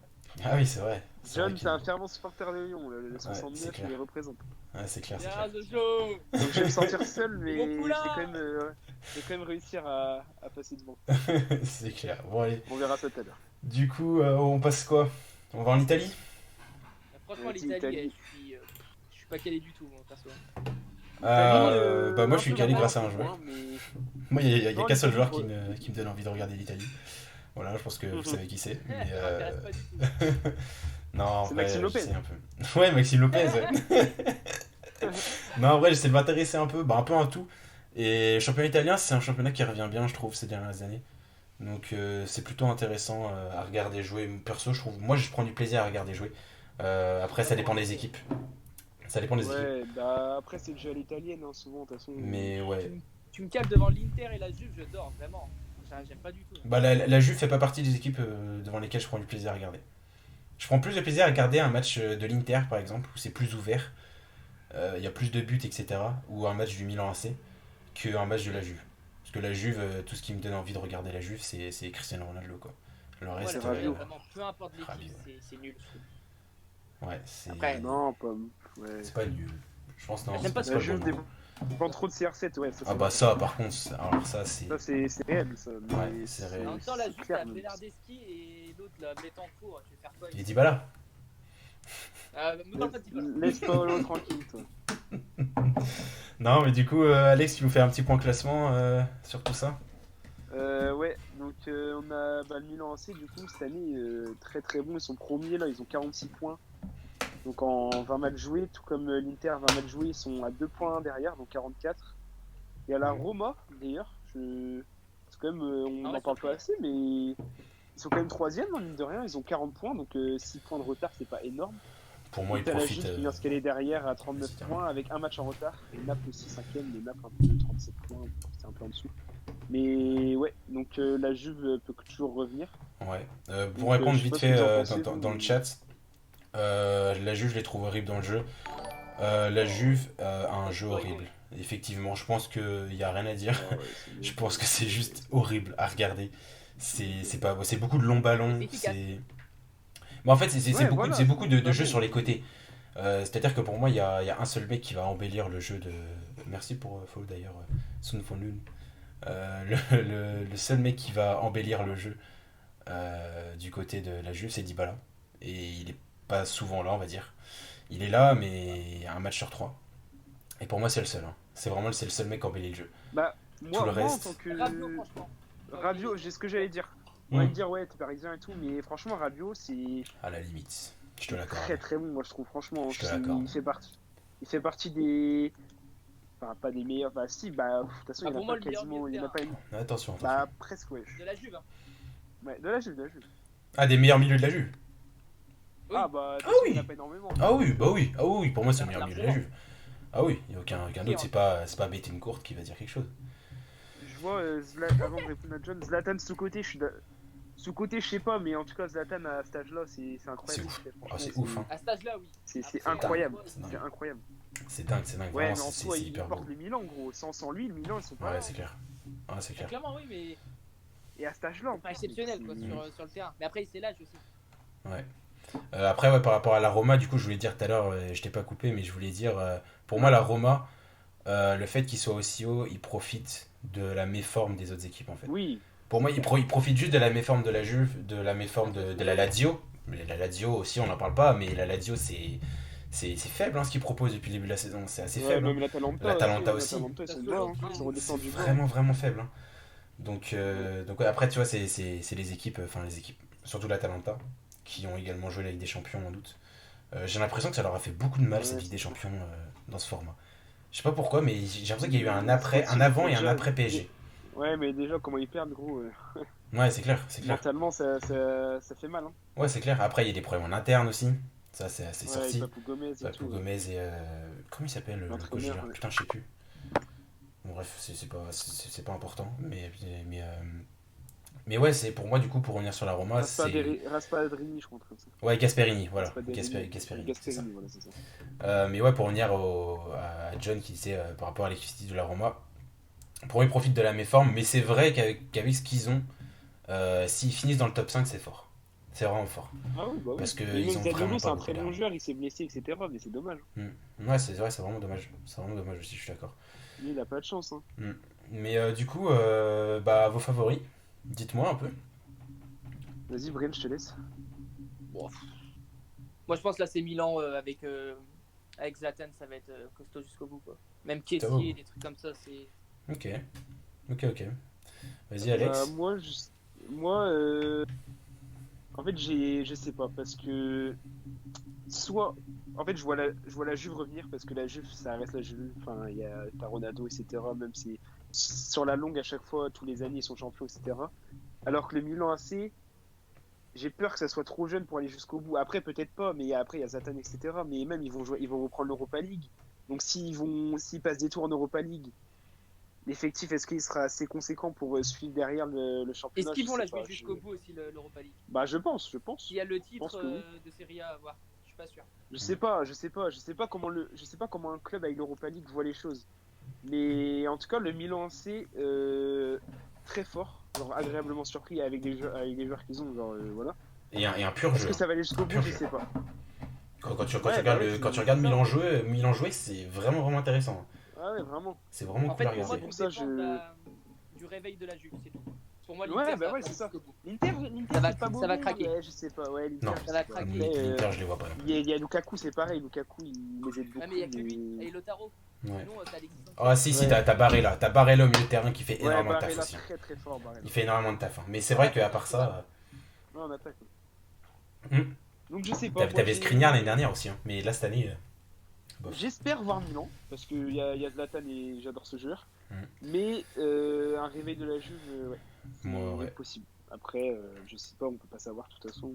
Ah oui, c'est vrai. C'est John, vrai c'est un fervent supporter de Lyon, le c'est 69, clair. il les représente. Ouais, c'est clair, c'est Bien, clair. Jojo. Donc je vais me sentir seul, mais Mon poulain. je vais quand même réussir à passer devant. C'est clair. Bon, allez. On verra ça tout à l'heure. Du coup, on passe quoi? On va en Italie? Franchement, Vas-y, l'Italie, Italie. je suis pas calé du tout, moi, perso. Bah, moi, je suis un peu calé moins, grâce à un un peu joueur. moins, mais- Moi, il y a Non, qu'un seul l'Italie, joueur ouais. qui me donne envie de regarder l'Italie. Voilà, je pense que vous savez qui c'est. Mais, Ça m'intéresse pas du tout. non, en C'est vrai, Maxime Lopez. j'essaie un peu. Ouais, Maxime Lopez. Ouais. Non, en vrai, j'essaie de m'intéresser un peu, bah, un peu à tout. Et le championnat italien, c'est un championnat qui revient bien, je trouve, ces dernières années. Donc, c'est plutôt intéressant à regarder jouer. Perso, je trouve, moi, je prends du plaisir à regarder jouer. Après, ça dépend des équipes. Ça dépend des équipes. Ouais, bah après c'est le jeu à l'italienne, hein, souvent, de toute façon. Mais ouais. Tu me captes devant l'Inter et la Juve, je dors, vraiment. J'aime pas du tout. Bah, la Juve fait pas partie des équipes devant lesquelles je prends du plaisir à regarder. Je prends plus de plaisir à regarder un match de l'Inter, par exemple, où c'est plus ouvert, il y a plus de buts, etc. Ou un match du Milan AC, qu'un match de la Juve. Parce que la Juve, tout ce qui me donne envie de regarder la Juve, c'est Cristiano Ronaldo, quoi. Le Moi, reste, la Rabiot. Juve, vraiment, peu importe Rabiot. l'équipe, c'est nul. je trouve. ouais, c'est Après, Non, pas. Ouais. c'est pas nul. Je pense non. J'aime c'est pas c'est La le Juve bon mot. dépend trop de CR7, ouais. Ça, Ah c'est- bah ça, par contre, alors ça, c'est... Ça, c'est réel, ça. Mais Ouais, c'est réel. En même temps, la c'est Juve, clair, t'as mais- Bernardeschi et l'autre, là, Betancourt. Tu veux faire quoi Il est Dybala. Me parle pas de Dybala. Laisse Paolo tranquille, toi. Non, mais du coup, Alex, tu nous fais un petit point classement sur tout ça? Ouais, donc on a le Milan AC, du coup, cette année, très très bon. Ils sont premiers, là, ils ont 46 points. Donc en 20 matchs joués, tout comme l'Inter, 20 matchs joués, ils sont à 2 points derrière, donc 44. Il y a la Roma, d'ailleurs. C'est quand même, on Ah ouais, n'en parle pas surpris. assez, mais ils sont quand même 3ème, mine de rien. Ils ont 40 points, donc 6 points de retard, c'est pas énorme. Pour moi, il T'as la profite... Juve qui vient se caler derrière à 39 c'est points avec un match en retard. Et Naples aussi 5ème, mais Naples un peu 37 points, c'est un peu en dessous. Mais ouais, donc la Juve peut toujours revenir. Ouais. Pour Donc, répondre je sais vite pas fait ce que vous en pensez, dans vous, le mais- chat, La Juve, je les trouve horribles dans le jeu. La Juve a un jeu horrible. Effectivement, je pense qu'il n'y a rien à dire. Ah ouais, Je pense que c'est juste horrible à regarder. C'est beaucoup de longs ballons. C'est efficace. Bon, en fait, Ouais, beaucoup, voilà, c'est beaucoup de pas jeux bon. sur les côtés. C'est-à-dire que pour moi, il y a un seul mec qui va embellir le jeu de. Merci pour follow d'ailleurs, Sun Fonlun. Le seul mec qui va embellir le jeu du côté de la Juve, c'est Dybala. Et il est pas souvent là, on va dire. Il est là, mais un match sur trois. Et pour moi, c'est le seul, hein. C'est le seul mec qui embellit le jeu. Bah, Tout le moi en reste. tant que. Rabiot, franchement. Rabiot, j'ai ce que j'allais dire. On va Hmm. me dire, ouais, t'es parisien et tout, mais franchement, Rabiot, c'est À la limite. Je te très l'accorde. très bon, moi je trouve, franchement. Je te l'accorde. Il fait partie des. Enfin, pas des meilleurs. Bah, si, bah, de toute façon, Ah, il y en pour a moi, pas le meilleur quasiment. Il y en a pas une. Attention, attention. Bah, presque, ouais. De la Juve. Hein. Ouais, de la Juve, de la Juve. Ah, des meilleurs milieux de la Juve. Oui. Ah, bah, de toute Ah façon, oui. il y en a pas énormément. Ah oui, bah oui. Ah oui, pour moi, c'est le meilleur milieu de la Largement. Juve. Ah oui, il n'y a aucun Ok, doute. C'est pas Bettencourt qui va dire quelque chose. Je vois, avant de répondre à John, Zlatan sous-côté, sous-côté, je sais pas, mais en tout cas, Zlatan à cet âge-là, c'est incroyable. C'est ouf. Franchement, Ah, c'est ouf, hein. À cet âge-là, oui. C'est Après, incroyable. C'est dingue. C'est incroyable. C'est dingue. Ouais, Vraiment, mais en soi, c'est il hyper porte beau. le Milan, gros. Sans lui, le Milan, ils sont pas Ouais, là. c'est clair. Ah, c'est clair. Clairement, oui, mais Et à cet âge-là, en pas plus, exceptionnel quoi, c'est- sur le terrain. Mais après, c'est l'âge aussi. Ouais. Après, ouais, par rapport à la Roma, du coup, je voulais dire tout à l'heure, je t'ai pas coupé, mais je voulais dire, pour moi, la Roma, le fait qu'il soit aussi haut, il profite de la méforme des autres équipes, en fait. Oui, Pour moi, il profite juste de la méforme de la Juve, de la méforme de la Lazio. Mais la Lazio aussi, on n'en parle pas, mais la Lazio, c'est faible, hein, ce qu'ils proposent depuis le début de la saison. C'est assez ouais, faible, hein. même l'Atalanta. L'Atalanta hein, aussi. L'Atalanta, ils sont bas, hein. Ils sont redescendus bas. Vraiment, vraiment faible, hein. Donc ouais, après, tu vois, c'est les équipes, surtout l'Atalanta, qui ont également joué la Ligue des Champions en août. J'ai l'impression que ça leur a fait beaucoup de mal, Ouais, cette Ligue c'est des ça. Champions, dans ce format. Je sais pas pourquoi, mais j'ai l'impression qu'il y a eu un avant et un après PSG. Ouais, mais déjà, comment ils perdent, gros. Ouais, c'est clair, c'est clair. Mentalement, ça fait mal. Hein. Ouais, c'est clair. Après, il y a des problèmes en interne aussi. Ça, c'est Ouais, sorti. Papou Gomez et Papou tout. Gomez et. Comment il s'appelle le L'entraîneur, coach de l'air ouais. Putain, je sais plus. Bon, bref, c'est pas important. Mais ouais, c'est pour moi, du coup, pour revenir sur la Roma, c'est. Raspadrini, je crois, comme ça. Ouais, Gasperini, voilà. Raspadrini. Gasperini, c'est ça. Voilà, c'est ça. Mais ouais, pour revenir à John qui disait par rapport à l'effectif de la Roma, pour eux, ils profitent de la méforme, mais c'est vrai qu'avec ce qu'ils ont, s'ils finissent dans le top 5, c'est fort. C'est vraiment fort. Ah oui, bah oui. Parce que Mais ils même ont Zaniolo, vraiment c'est pas un très beaucoup bon d'armes. joueur, il s'est blessé, etc. Mais c'est dommage. Ouais, c'est vrai, c'est vraiment dommage. C'est vraiment dommage aussi, je suis d'accord. Lui, il a pas de chance. Hein. Mais du coup, bah, vos favoris, dites-moi un peu. Vas-y, Bren, je te laisse. Bon, pff. Moi, je pense là, c'est Milan avec Zlatan, ça va être costaud jusqu'au bout. Quoi. Même Ça va. Kessier, des trucs comme ça, c'est. Ok. Vas-y, Alex. Moi, en fait, je sais pas, parce que soit, en fait, je vois la Juve revenir, parce que la Juve, ça reste la Juve. Enfin, il y a t'as Ronaldo, etc. Même si sur la longue, à chaque fois, tous les années, ils sont champions, etc. Alors que le Milan AC, j'ai peur que ça soit trop jeune pour aller jusqu'au bout. Après, peut-être pas, mais après, il y a Zlatan, etc. Mais même, ils vont reprendre l'Europa League. Donc, s'ils passent des tours en Europa League, l'effectif, est-ce qu'il sera assez conséquent pour suivre derrière le championnat? Est-ce qu'ils Je vont sais la jouer pas, jusqu'au bout aussi, l'Europa League? Bah, je pense. S'il y a le pense titre que oui. de Serie A à avoir, je suis pas sûr. Je sais pas comment un club avec l'Europa League voit les choses. Mais en tout cas, le Milan AC, très fort, genre agréablement surpris avec les joueurs qu'ils ont, genre voilà. Et un pur Est-ce jeu. que ça va aller jusqu'au bout? pur Je jeu. sais pas. Quand tu Ouais, regardes, bah ouais, quand tu c'est regardes ça. Milan jouer, c'est vraiment, vraiment intéressant. Ah ouais, vraiment. C'est vraiment En cool fait, à pour moi, regarder. pour tout ça, dépend du réveil de la Juve, c'est tout. Pour moi, Ouais, l'Inter, bah ça ouais, va c'est ça. jusqu'au bout. L'Inter, Ça va- c'est pas ça va mauvais, craquer. ouais, je sais pas. Ouais, l'Inter, Non. je Ça va sais pas. craquer. Après, L'Inter, je les vois pas. Non. il y a Lukaku, c'est pareil. Lukaku, il les aide beaucoup. Ah, mais il y a que lui. mais- Et Lotaro. Ouais. Sinon, t'as Alexis Sanchez. Ah si, Ouais. t'as Barella. T'as Barella au milieu de terrain qui fait Ouais, énormément de taf Barella, aussi. très très fort, Barella. Il fait énormément de taf. Mais c'est vrai qu'à part ça, Ouais, on attaque. Hmm. Donc je sais pas. moi, t'avais j'ai- Skriniar l'année dernière aussi. Hein. Mais là, cette année, bof. J'espère voir Milan, parce qu'il y a Zlatan et j'adore ce joueur. Mm. Mais un réveil de la Juve, ouais, c'est Moi, ouais. possible. Après, je sais pas, on peut pas savoir de toute façon.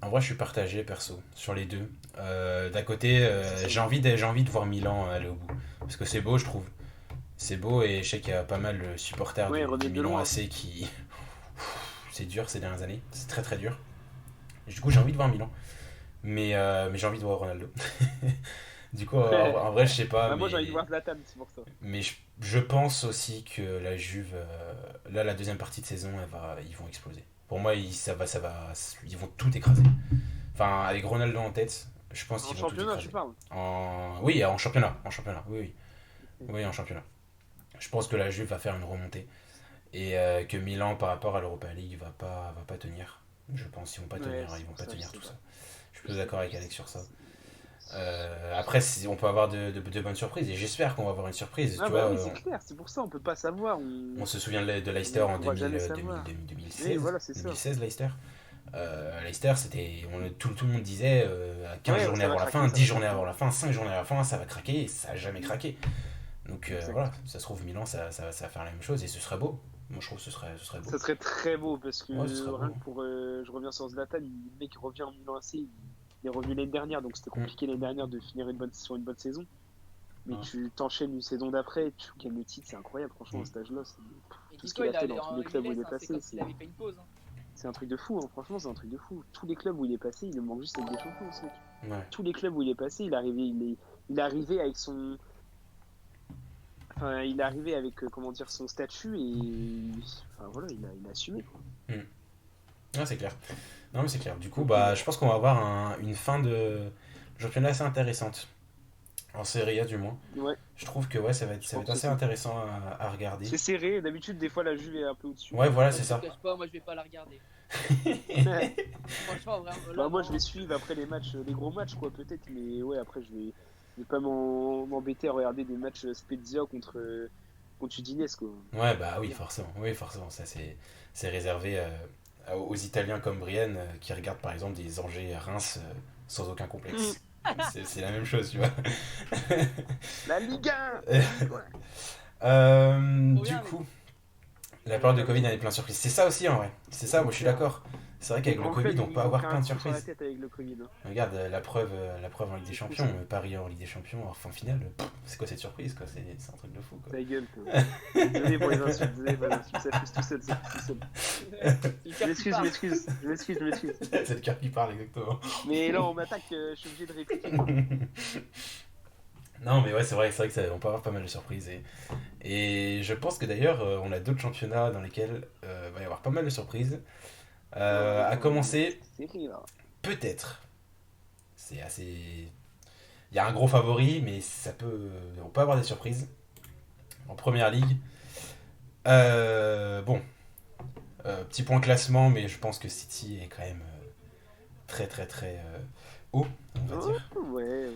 En vrai, je suis partagé perso sur les deux. D'un côté, C'est ça. j'ai envie de voir Milan aller au bout. Parce que c'est beau, je trouve. C'est beau et je sais qu'il y a pas mal de supporters Ouais, du revenez de Milan loin. AC qui. C'est dur ces dernières années. C'est très très dur. Et du coup, j'ai envie de voir Milan. Mais j'ai envie de voir Ronaldo. Du coup, en vrai, je sais pas, Bah, moi, j'ai envie de mais, voir Zlatan, c'est pour ça. mais je pense aussi que la Juve, là, la deuxième partie de saison, ils vont exploser. Pour moi, ils vont tout écraser. Enfin, avec Ronaldo en tête, je pense En qu'ils vont tout championnat, tu écraser. parles. Oui, en championnat, oui, oui. Oui, en championnat. Je pense que la Juve va faire une remontée et que Milan, par rapport à l'Europa League, va pas tenir. Je pense qu'ils vont pas Ouais, tenir, c'est ils vont pour pas ça, je tenir sais tout ça. pas. Je suis Je plutôt sais d'accord pas, avec je Alex sais sur pas. ça. Après, on peut avoir de bonnes surprises et j'espère qu'on va avoir une surprise. Ah Tu bah vois, oui, c'est clair, c'est pour ça, on peut pas savoir, on se souvient de on Leicester ne en pourra jamais savoir. Oui, 2016. voilà, c'est ça. 2016, Leicester. Leicester, tout le monde disait 15 Ouais, journées ça va avant la craquer, fin, ça 10 va journées craquer. avant la fin, 5 journées avant la fin, ça va craquer et ça n'a jamais craqué. Donc Exact. voilà, ça se trouve, Milan, ça va faire la même chose et ce serait beau. Moi, je trouve que ce serait beau. Ça serait très beau parce Ouais, ce que serait rien beau. que pour. Je reviens sur Zlatan, le mec revient en Milan AC, il est revenu l'année dernière, donc c'était Mm. compliqué l'année dernière de finir sur une bonne saison. Mais Ouais. tu t'enchaînes une saison d'après, tu gagnes le titre, c'est incroyable, franchement, à Mm. cet âge-là. Et Tout ce dis-toi, qu'il a il fait allait dans tous en les clubs où il MLS, est hein, c'est passé, comme s'il avait fait une pause. Hein. c'est un truc de fou, hein. Franchement, c'est un truc de fou. Tous les clubs où il est passé, il lui manque juste avec des champions, ce mec. Ouais. Tous les clubs où il est passé, il est arrivé avec son. Enfin, il est arrivé avec, comment dire, son statut et. Enfin, voilà, il a assumé, quoi. Mm. Ouais, c'est clair. Non, mais c'est clair. Du coup, Donc, bah, je pense qu'on va avoir une fin de championnat assez intéressante. En Serie A, du moins. ouais, Je trouve que ouais, je ça va être pense assez aussi. intéressant à regarder. C'est serré, d'habitude, des fois, la Juve est un peu au-dessus, Ouais, mais voilà, là, c'est Je te ça. cache pas, moi je vais pas la regarder. Franchement, vraiment, là, bah, moi, je vais vraiment. suivre après les matchs, les gros matchs, quoi, peut-être, mais ouais, après, je vais pas m'embêter à regarder des matchs Spezia contre Udinese, quoi. Ouais, bah oui, forcément. Oui, forcément. Ça, c'est réservé aux Italiens comme Brienne qui regardent par exemple des Angers-Reims sans aucun complexe. C'est la même chose, tu vois. La Ligue 1! Trop Du bien, mec. coup, la On va période de faire Covid, il y vite. a plein de surprises. C'est ça aussi en vrai. C'est ça, C'est moi je suis clair. d'accord. C'est vrai Les qu'avec le grands Covid, clubs, on peut ils vont avoir prendre plein un de coup sur la surprises. tête avec le Covid, hein. Regarde, la preuve en Ligue des C'est fou, Champions, ça. Paris en Ligue des Champions, en finale, c'est quoi cette surprise quoi? C'est un truc de fou quoi. Ta gueule, quoi. Désolé pour les insultes, désolé pour les insultes, ça pousse tout seul, ça pousse tout seul. C'est Je hyper m'excuse, je qui m'excuse, je m'excuse, je m'excuse. C'est le cœur qui parle exactement. Mais là, on m'attaque, je suis obligé de répliquer, quoi. Non mais ouais c'est vrai que on peut avoir pas mal de surprises et je pense que d'ailleurs on a d'autres championnats dans lesquels va y avoir pas mal de surprises. À commencer C'est serré, là. peut-être. C'est assez. Il y a un gros favori mais on peut avoir des surprises en première ligue. Bon, petit point classement mais je pense que City est quand même très très très haut on va Oh, dire. ouais.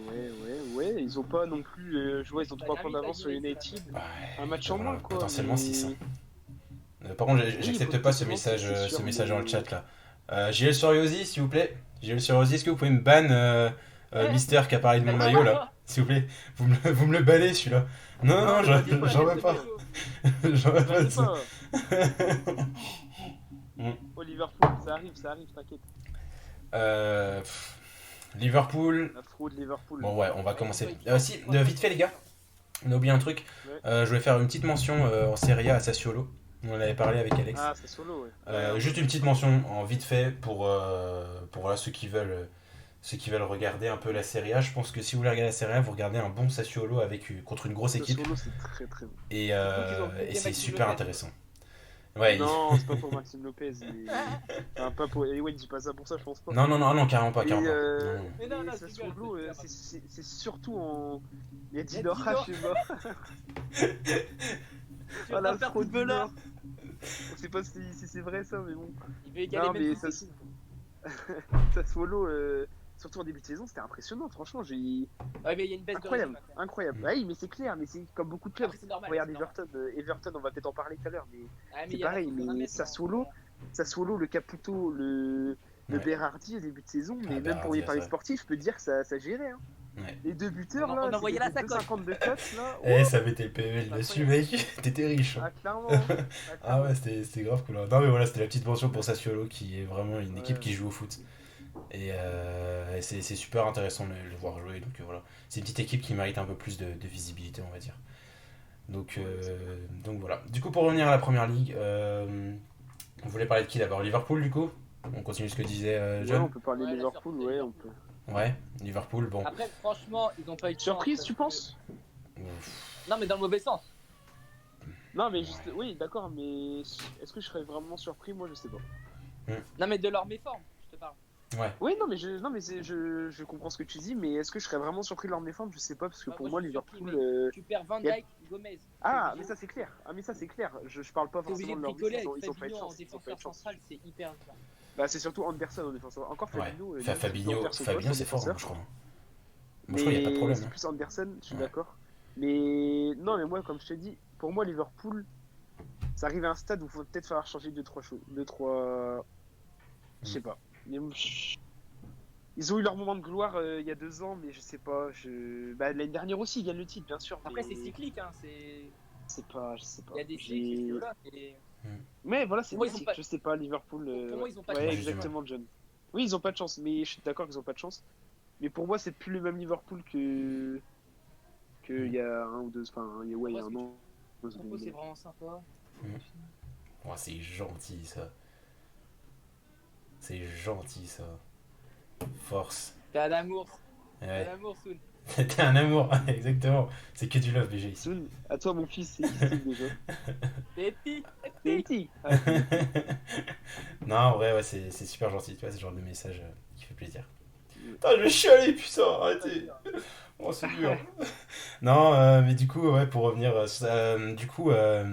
Ils ont pas non plus. Je vois, ils ont Bah, 3 points Derby, d'avance sur Bagheera, c'est United. Ouais, Un match en voilà, moins, quoi. potentiellement 6. Mais. Par contre, Oui, j'accepte pas ce potentiellement, message, c'est sûr, ce message dans le mais. chat là. JL Soriosi, s'il vous plaît. JL Soriosi, est-ce que vous pouvez me ban Mister qui a parlé de mon maillot là? S'il vous plaît. Vous me le bannez celui-là. Non, Non, non, mais t'inquiète pas, j'en veux t'inquiète pas. pas. J'en veux pas de T'inquiète ça. pas. Oh, Liverpool, ça arrive, t'inquiète. Euh, pff, Liverpool. La fraude Liverpool. Bon, ouais, on va Ouais, commencer. ils ont pas- Si, vite fait, les gars. On a oublié un truc. Ouais. Je voulais faire une petite mention en Serie A à Sassuolo. On en avait parlé avec Alex. Ah, c'est solo, ouais. Juste une petite mention en vite fait pour voilà, ceux qui veulent regarder un peu la Serie A. Je pense que si vous voulez regarder la Serie A, vous regardez un bon Sassuolo contre une grosse équipe Solo, c'est très très bon. et, Du coup, qu'ils ont et payé c'est Maxime super Lopez. intéressant. Ouais, Non, c'est pas pour Maxime Lopez. Enfin, pas pour. Et ouais, dis pas ça pour ça, je pense pas. non, non, non, non, carrément pas, Mais, carrément pas. Non, non. Mais non, mais je rigole, Sassuolo, c'est super. c'est surtout en. Il y a Il y a Dinora Dinora. chez moi. Tu Ah, vas la pas faire fraude footballeur. Dinora. On sait pas si c'est vrai ça, mais bon. Il veut égaler Non, mais Memphis. Sassuolo, surtout en début de saison, c'était impressionnant. Franchement, Ouais, mais il y a une baisse incroyable, de régime après. incroyable. Oui, mais c'est clair, mais c'est comme beaucoup de clubs. Après, c'est normal. Regarde c'est normal. Everton, on va peut-être en parler tout à l'heure, mais Ah, mais c'est il y a la pareil. faute de Mais Rames, Sassuolo, le Caputo, le Ouais. Berardi au début de saison, mais même pour Berardi, les paris ouais. sportifs, je peux te dire que ça gérait. Hein. Ouais. Les deux buteurs, On là, envoyait la c'était sacoche. 2,50 de cote, là. Eh, ça mettait le PML C'est dessus, incroyable. mec. T'étais riche. Ah, clairement. Ah, Ah clairement. ouais, c'était grave cool. Non, mais voilà, c'était la petite mention pour Sassuolo qui est vraiment une équipe Ouais. qui joue au foot. Et c'est super intéressant de le voir jouer. Donc voilà, c'est une petite équipe qui mérite un peu plus de visibilité, on va dire. Donc voilà. Du coup, pour revenir à la première ligue, on voulait parler de qui d'abord? Liverpool, du coup? On continue ce que disait Ouais, John. on peut parler Ouais, de la Liverpool, surprise de ouais, on Liverpool. peut. Ouais, Liverpool, bon. Après, franchement, ils ont pas eu de chance. Surprise, parce tu que- penses? Non, mais dans le mauvais sens. Non, mais juste, oui, d'accord, mais est-ce que je serais vraiment surpris? Moi, je sais pas. Non, mais de leur méforme, je te parle. Ouais. Oui, non, mais je comprends ce que tu dis, mais est-ce que je serais vraiment surpris de leur méforme? Je sais pas, parce que Bah, pour moi, moi, je suis surpris, Liverpool. Tu perds Van y a- Dijk, Gomez. Ah, T'es mais ça c'est clair. Ah, mais ça c'est clair. Je parle pas T'es obligé forcément de de leur bricoler but, avec ils ont pas eu de Fabinho en chance. Ils ont pas eu défenseur de chance. central, c'est hyper dur. Bah, c'est surtout Anderson en défenseur. Encore Fabinho. il est Fabinho, plutôt perso Fabinho gauche en c'est fort, défenseur. moi, je crois. Moi, je crois qu'il n'y a pas de Mais problème. c'est hein. plus Anderson, je suis Ouais. d'accord. Mais non, mais moi, comme je te dis, pour moi, Liverpool, ça arrive à un stade où il faut peut-être falloir changer 2-3 choses. 2-3. Je sais pas. Mais, ils ont eu leur moment de gloire il y a 2 ans, mais je sais pas. Bah, l'année dernière aussi, ils gagnent le titre, bien sûr. Après, mais c'est cyclique, hein. c'est pas, je sais pas. Il y a des cycles, et voilà. Et... Mais voilà, c'est Pour moi, ils classique. ont pas- Je sais pas, Liverpool. Pour moi, ils ont pas de ouais, chance. exactement, John. Oui, ils ont pas de chance, mais je suis d'accord qu'ils ont pas de chance. Mais pour moi, c'est plus le même Liverpool que il y a un ou deux, enfin, il y a, ouais, il y a un an. Son propos, c'est vraiment sympa. Oh, c'est gentil, ça. C'est gentil, ça. Force. T'as un amour. T'as Ouais. un amour, Soun. T'es un amour, exactement. C'est que du love, BG ici. Soon, à toi, mon fils, c'est Steve déjà. T'es petit. T'es petit. Non, en vrai, ouais, c'est super gentil. Tu vois, c'est le genre de message qui fait plaisir. Putain, je vais chialer, putain, arrêtez. Oh, c'est dur. Non, mais du coup, ouais, pour revenir. Du coup, ouais,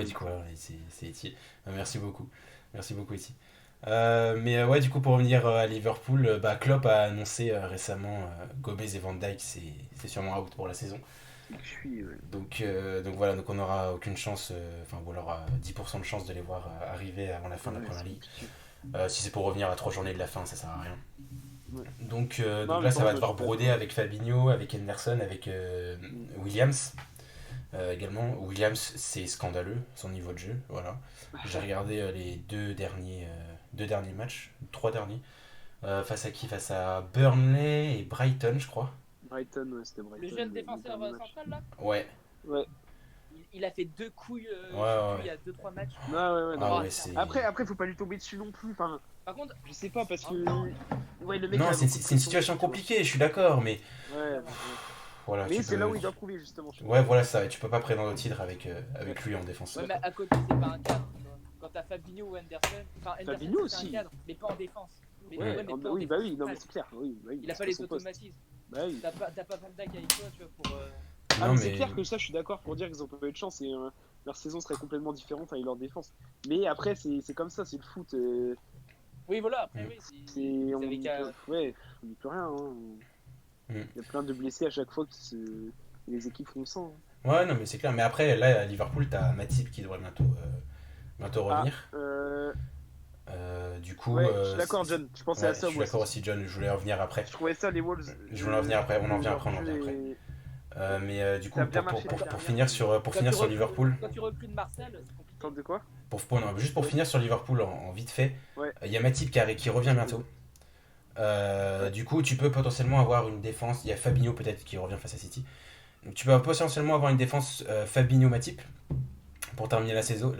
du coup, voilà, c'est Eti. Merci beaucoup. Merci beaucoup, Eti. Mais ouais, du coup, pour revenir à Liverpool, bah, Klopp a annoncé récemment Gomez et Van Dijk, c'est sûrement out pour la saison. Je suis. Donc voilà, donc on n'aura aucune chance, enfin, ou alors 10% de chance de les voir arriver avant la fin de la Première Ligue. Si c'est pour revenir à 3 journées de la fin, ça sert à rien. Ouais. Donc Non, là, mais ça bon, va je devoir suis pas broder d'accord. avec Fabinho, avec Henderson, avec Williams également. Williams, c'est scandaleux, son niveau de jeu. Voilà. J'ai regardé les deux derniers matchs, 3 derniers. Face à qui? Face à Burnley et Brighton, je crois. Brighton, ouais, c'était Brighton. Le jeune le défenseur dernier match. central, là, Ouais. Ouais. il a fait 2 couilles Ouais, ouais. il y a 2-3 matchs. Ouais, ouais, non. Ah Ah, ouais, c'est. Après, faut pas lui tomber dessus non plus. Enfin, Par contre, je sais pas, parce que. Non. Ouais, le mec. Non, il a c'est beaucoup de une pression, situation tu vois. compliquée, je suis d'accord, mais Ouais. voilà. Mais tu c'est peux- là où il doit prouver, justement. je Ouais, voilà ça. Tu peux pas prétendre au titre avec lui en défense. ouais, mais à côté, c'est pas un cadre. Tu vois. Quand t'as Fabinho ou Anderson, enfin, Anderson, Fabinho c'est aussi. un cadre, mais pas en défense. Mais, Ouais, mais pas en oui, bah oui, défense non, mais centrale. c'est clair. Oui, bah oui, Il a c'est pas les son poste. automatismes. Bah oui. T'as pas Van Dijk avec toi, tu vois, pour. Ah, Non, mais c'est mais- clair que ça, je suis d'accord pour dire qu'ils ont pas eu de chance et leur saison serait complètement différente avec leur défense. Mais après, c'est comme ça, c'est le foot. Oui, voilà, après, oui. C'est, on Ils avaient qu'à- ouais, on n'y peut rien. Hein. Mm. Il y a plein de blessés à chaque fois que les équipes font ça. Hein. Ouais, non, mais c'est clair. Mais après, là, à Liverpool, t'as Matip qui devrait bientôt revenir. Du coup, Ouais, je suis d'accord, John. Je pensais ouais, à ça, je suis moi d'accord aussi. aussi, John. Je voulais revenir après. Je trouvais ça, les Wolves. Je voulais en venir après. On en vient après. Et- Mais du coup, Ça a bien pour marché, pour la finir sur Quand tu Liverpool, Quand tu recrutes Marcel, c'est compliqué. Tente de quoi? non, juste pour finir sur Liverpool en vite fait, Ouais. il y a Matip qui revient bientôt. Du coup, tu peux potentiellement avoir une défense. Il y a Fabinho peut-être qui revient face à City. Donc, tu peux potentiellement avoir une défense Fabinho-Matip pour terminer la saison.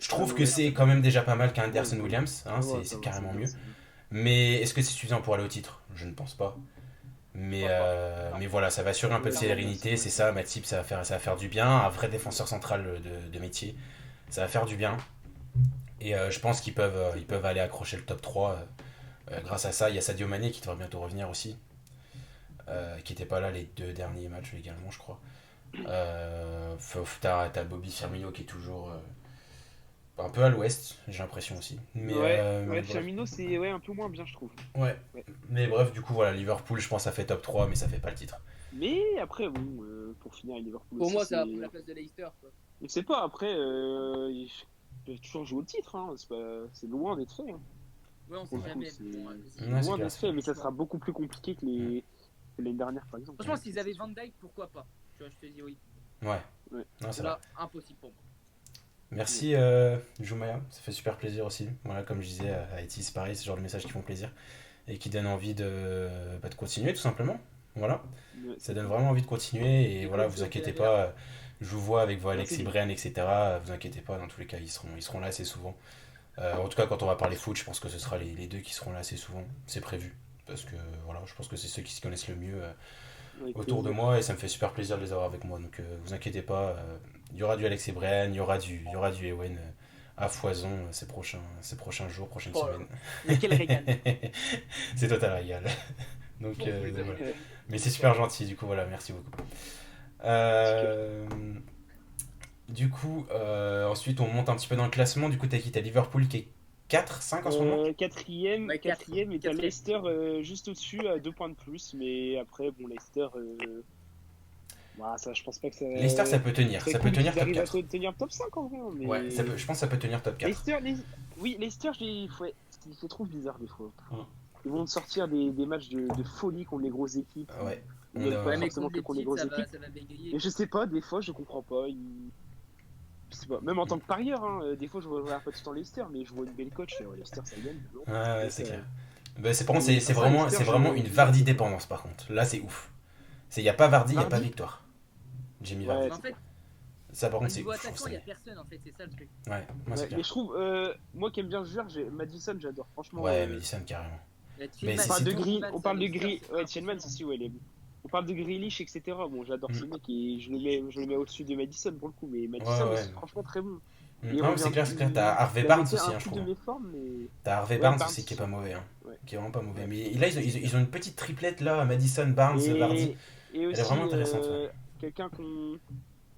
Je trouve que c'est quand même déjà pas mal qu'un Anderson Williams. Hein, Ouais, c'est ça va, carrément c'est mieux. bien, c'est bien. Mais est-ce que c'est suffisant pour aller au titre? Je ne pense pas. Mais voilà, ça va assurer un peu de sérénité. C'est ça, Matip, ça va faire du bien. Un vrai défenseur central de métier. Ça va faire du bien. Et je pense qu'ils peuvent aller accrocher le top 3 grâce à ça. Il y a Sadio Mané qui devrait bientôt revenir aussi. Qui n'était pas là les 2 derniers matchs également, je crois. T'as Bobby Firmino qui est toujours un peu à l'ouest, j'ai l'impression aussi. Mais, Ouais, bref. Firmino, c'est un peu moins bien, je trouve. Ouais. Ouais. Mais bref, du coup, voilà, Liverpool, je pense ça fait top 3, mais ça fait pas le titre. Mais après, bon, pour finir, Liverpool Pour aussi, moi, ça va c'est- prendre la place de Leicester. Quoi. Je sais pas, après, il peut toujours jouer au titre, hein. C'est loin d'être fait. Hein. Ouais, on Pour sait le coup, jamais. c'est Bon, Ouais, c'est loin clair, d'être c'est fait, mais ça sera beaucoup plus compliqué que l'année dernière, par exemple. Franchement, s'ils avaient Van Dijk, pourquoi pas? Tu vois, je te dis oui. Ouais. Ouais. Non, c'est Là, vrai. impossible pour moi. Merci, Joumaya, ça fait super plaisir aussi. Voilà, comme je disais, à Haïti, c'est pareil, c'est le genre de messages qui font plaisir et qui donnent envie de continuer, tout simplement. Voilà. Ouais. Ça donne vraiment envie de continuer et Et voilà, comme vous ça, inquiétez c'est la pas, je vous vois avec vos Merci. Alexis Brian, etc. Vous inquiétez pas, dans tous les cas, ils seront là assez souvent. En tout cas, quand on va parler foot, je pense que ce sera les deux qui seront là assez souvent, c'est prévu. parce que voilà, je pense que c'est ceux qui se connaissent le mieux Avec autour de plaisir. moi et ça me fait super plaisir de les avoir avec moi. Donc vous inquiétez pas, il y aura du Alex et Brian, il y aura du Ewen à foison ces prochains jours, prochaines Oh là semaines. Mais quel régal. C'est total régal. Donc, Bon, vous les voilà. abonnés. Mais c'est super gentil, du coup, voilà, merci beaucoup. Euh, du coup, ensuite, on monte un petit peu dans le classement. Du coup, t'as qui? T'as Liverpool qui est 4, 5 en ce moment? Quatrième, Ouais, quatrième, et t'as quatrième. Leicester juste au-dessus à 2 points de plus. Mais après, bon, Leicester, bah, ça, je pense pas que ça. Leicester, ça peut tenir. Très Ça peut cool tenir qu'ils top arrivent à 4. tenir top 5 en vrai, hein, mais. Ouais, je pense que ça peut tenir top 4. Oui, Leicester, je les trouve bizarres des fois. Hum. Ils vont te sortir des matchs de folie contre les grosses équipes. Ouais. Ils n'aiment pas Ouais, mais forcément contre que les contre les petites, grosses équipes. ça va bégayer. Et je sais pas, des fois, je comprends pas. Je sais pas, même en tant que parieur, hein, des fois, je regarde pas tout le temps Leicester, mais je vois une belle coach, et Leicester, ça gagne. Non. Ouais, Donc, c'est clair. Bah, par contre, et c'est ça, vraiment, Leicester, c'est vraiment je- une Vardy dépendance, par contre. Là, c'est ouf. Il n'y a pas Vardy, il n'y a pas Vardy victoire. Jamie Ouais, Vardy. Mais en fait, Ça, par au contre, c'est niveau ouf. Je trouve attaquant, il n'y a ça. personne en fait, c'est ça le truc. Ouais, moi, c'est Ouais, clair. mais je trouve, moi qui aime bien ce joueur, Madison, j'adore. Franchement, Ouais, Madison, carrément. Il y a Mais on c'est Tillman, parle de tout. Grill, on parle de Leicester, Grill, c'est ouais, impressionnant. Tillman aussi, ouais, il est bon. On parle de Grealish, etc. Bon, j'adore ce Mm. mec et je le mets au-dessus de Madison pour le coup, mais Ouais, Madison ouais. aussi, franchement, très bon. Il Non, mais revient, c'est clair, c'est clair. T'as Harvey il avait Barnes été aussi, un hein, je coup de trouve. méforme, mais. T'as Harvey Ouais, Barnes Barnes aussi qui est aussi. pas mauvais, hein. Ouais. Qui est vraiment pas mauvais. Ouais. Mais là, ils ont une petite triplette là, Madison, Barnes, Vardy. Et Elle est vraiment aussi, intéressante. Ouais. quelqu'un qu'on.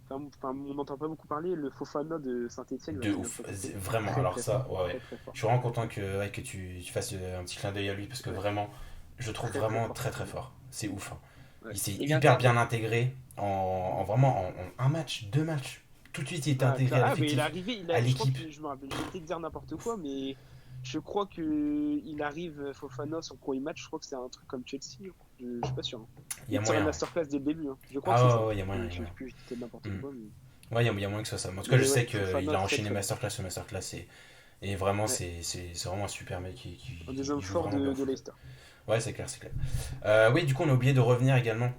Enfin, on n'entend pas beaucoup parler, le Fofana de Saint-Etienne. De ouf. Vraiment, Très, alors très ça, fort. ouais, ouais. Très, très fort. Je suis vraiment content que tu fasses un petit clin d'œil à lui parce que Ouais. vraiment, je le trouve Très, très vraiment fort. très très fort. C'est ouf. Hein. Ouais. Il s'est Il vient hyper quand bien intégré en vraiment en un match, 2 matchs. Tout de suite, il était intégré à Mais il est l'effectif, arrivé, à je crois l'équipe. que je me rappelle, je vais peut-être dire n'importe quoi, mais je crois que il arrive Fofana son premier match, je crois que c'est un truc comme Chelsea, je suis pas sûr. Hein. Il y a Il tire une moyen. masterclass dès le début, hein. Je crois Ah que c'est ça. ouais, il y a moyen. Il y a Je sais moyen. plus, je dis peut-être n'importe Mm. quoi, mais. Ouais, il y a moyen que ce soit ça. Mais en tout cas, je Mais sais ouais, qu'il Fofana, a très, enchaîné très bon. masterclass sur masterclass et vraiment, Ouais. c'est vraiment un super mec qui Un des hommes joue forts vraiment bien au de foot. Leicester. Ouais, c'est clair, c'est clair. Oui, du coup, on a oublié de revenir également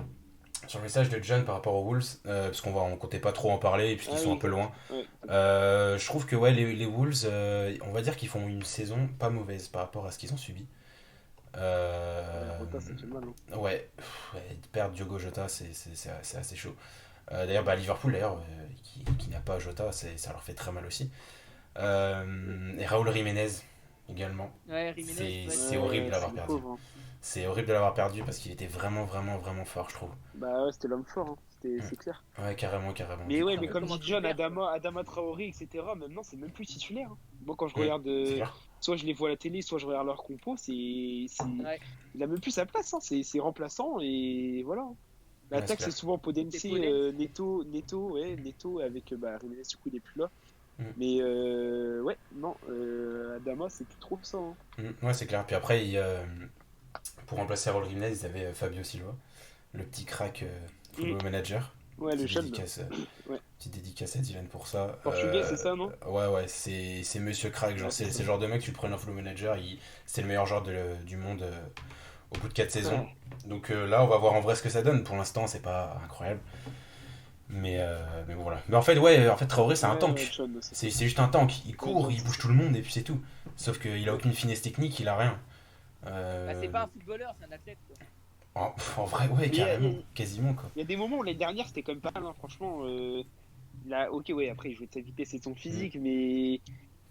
sur le message de John par rapport aux Wolves, parce on comptait pas trop en parler, puisqu'ils Ah sont oui, un peu loin. ouais. Je trouve que ouais, les Wolves, on va dire qu'ils font une saison pas mauvaise par rapport à ce qu'ils ont subi. Jota, ça fait mal, hein. Ouais, perdre Diogo Jota, c'est assez chaud. D'ailleurs, Liverpool, d'ailleurs, qui n'a pas Jota, ça leur fait très mal aussi. Et Raúl Jiménez également. Ouais, Jiménez, C'est ouais. horrible de l'avoir c'est le perdu. pauvre, hein. C'est horrible de l'avoir perdu parce qu'il était vraiment, vraiment, vraiment fort, je trouve. Bah ouais, c'était l'homme fort, hein. Mm. C'est clair. Ouais, carrément, carrément. Mais ouais, Du mais coup, comme Comment dit tu John, perds, quoi. Adama Traoré, etc., maintenant c'est même plus titulaire, hein. Moi quand je mm, regarde, c'est clair. soit je les vois à la télé, soit je regarde leur compo, Ouais. il a même plus sa place, hein. C'est remplaçant et voilà. Ouais, L'attaque c'est c'est clair. souvent Podence, C'est Podence. Neto avec Jiménez, du coup il est plus là. Mm. Mais ouais, non, Adama c'est plus trop ça, hein. Ouais, c'est clair. Puis après, pour remplacer Raúl Jiménez, ils avaient Fabio Silva, le petit crack football manager. Ouais, le Petite jeune. dédicace, Ouais. petite dédicace à Dylan pour ça. Portugais, c'est ça, non? Ouais, c'est Monsieur Crack. Genre, Ouais, c'est c'est le ça. genre de mec, tu le prends en football manager, c'est le meilleur joueur du monde au bout de 4 saisons. Ouais. Donc là, on va voir en vrai ce que ça donne. Pour l'instant, c'est pas incroyable. Mais bon, voilà. Mais en fait, Traoré, c'est un Ouais, tank. ouais, John aussi. C'est juste un tank. Il court, John, il c'est bouge ça. tout le monde et puis c'est tout. Sauf qu'il a aucune finesse technique, il a rien. Bah, c'est pas un footballeur, c'est un athlète, quoi. En vrai, ouais, Mais carrément. Quasiment, quoi. Il y a des moments où les dernières c'était quand même pas mal, hein, franchement. Là, ok, ouais, après il jouait de sa vitesse et de son physique, mais il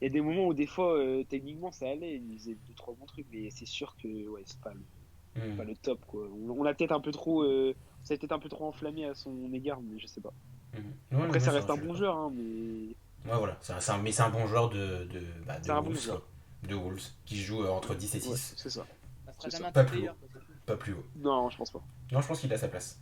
y a des moments où des fois, techniquement ça allait, il faisait 2-3 bons trucs, mais c'est sûr que ouais, c'est pas le top, quoi. On l'a peut-être un peu trop. Ça a peut-être un peu trop enflammé à son égard, mais je sais pas. Ouais, Après, ça ouais, reste un je suis bon d'accord. joueur, hein, mais. Ouais, voilà. Mais c'est un bon joueur de C'est un bon Wolves, joueur. quoi. De Wolves, qui joue entre 10 et Ouais, 6. c'est ça. Ça sera C'est jamais ça. un Pas top plus player, haut. quoi, c'est tout. Pas plus haut. Non, je pense pas. Non, je pense qu'il a sa place.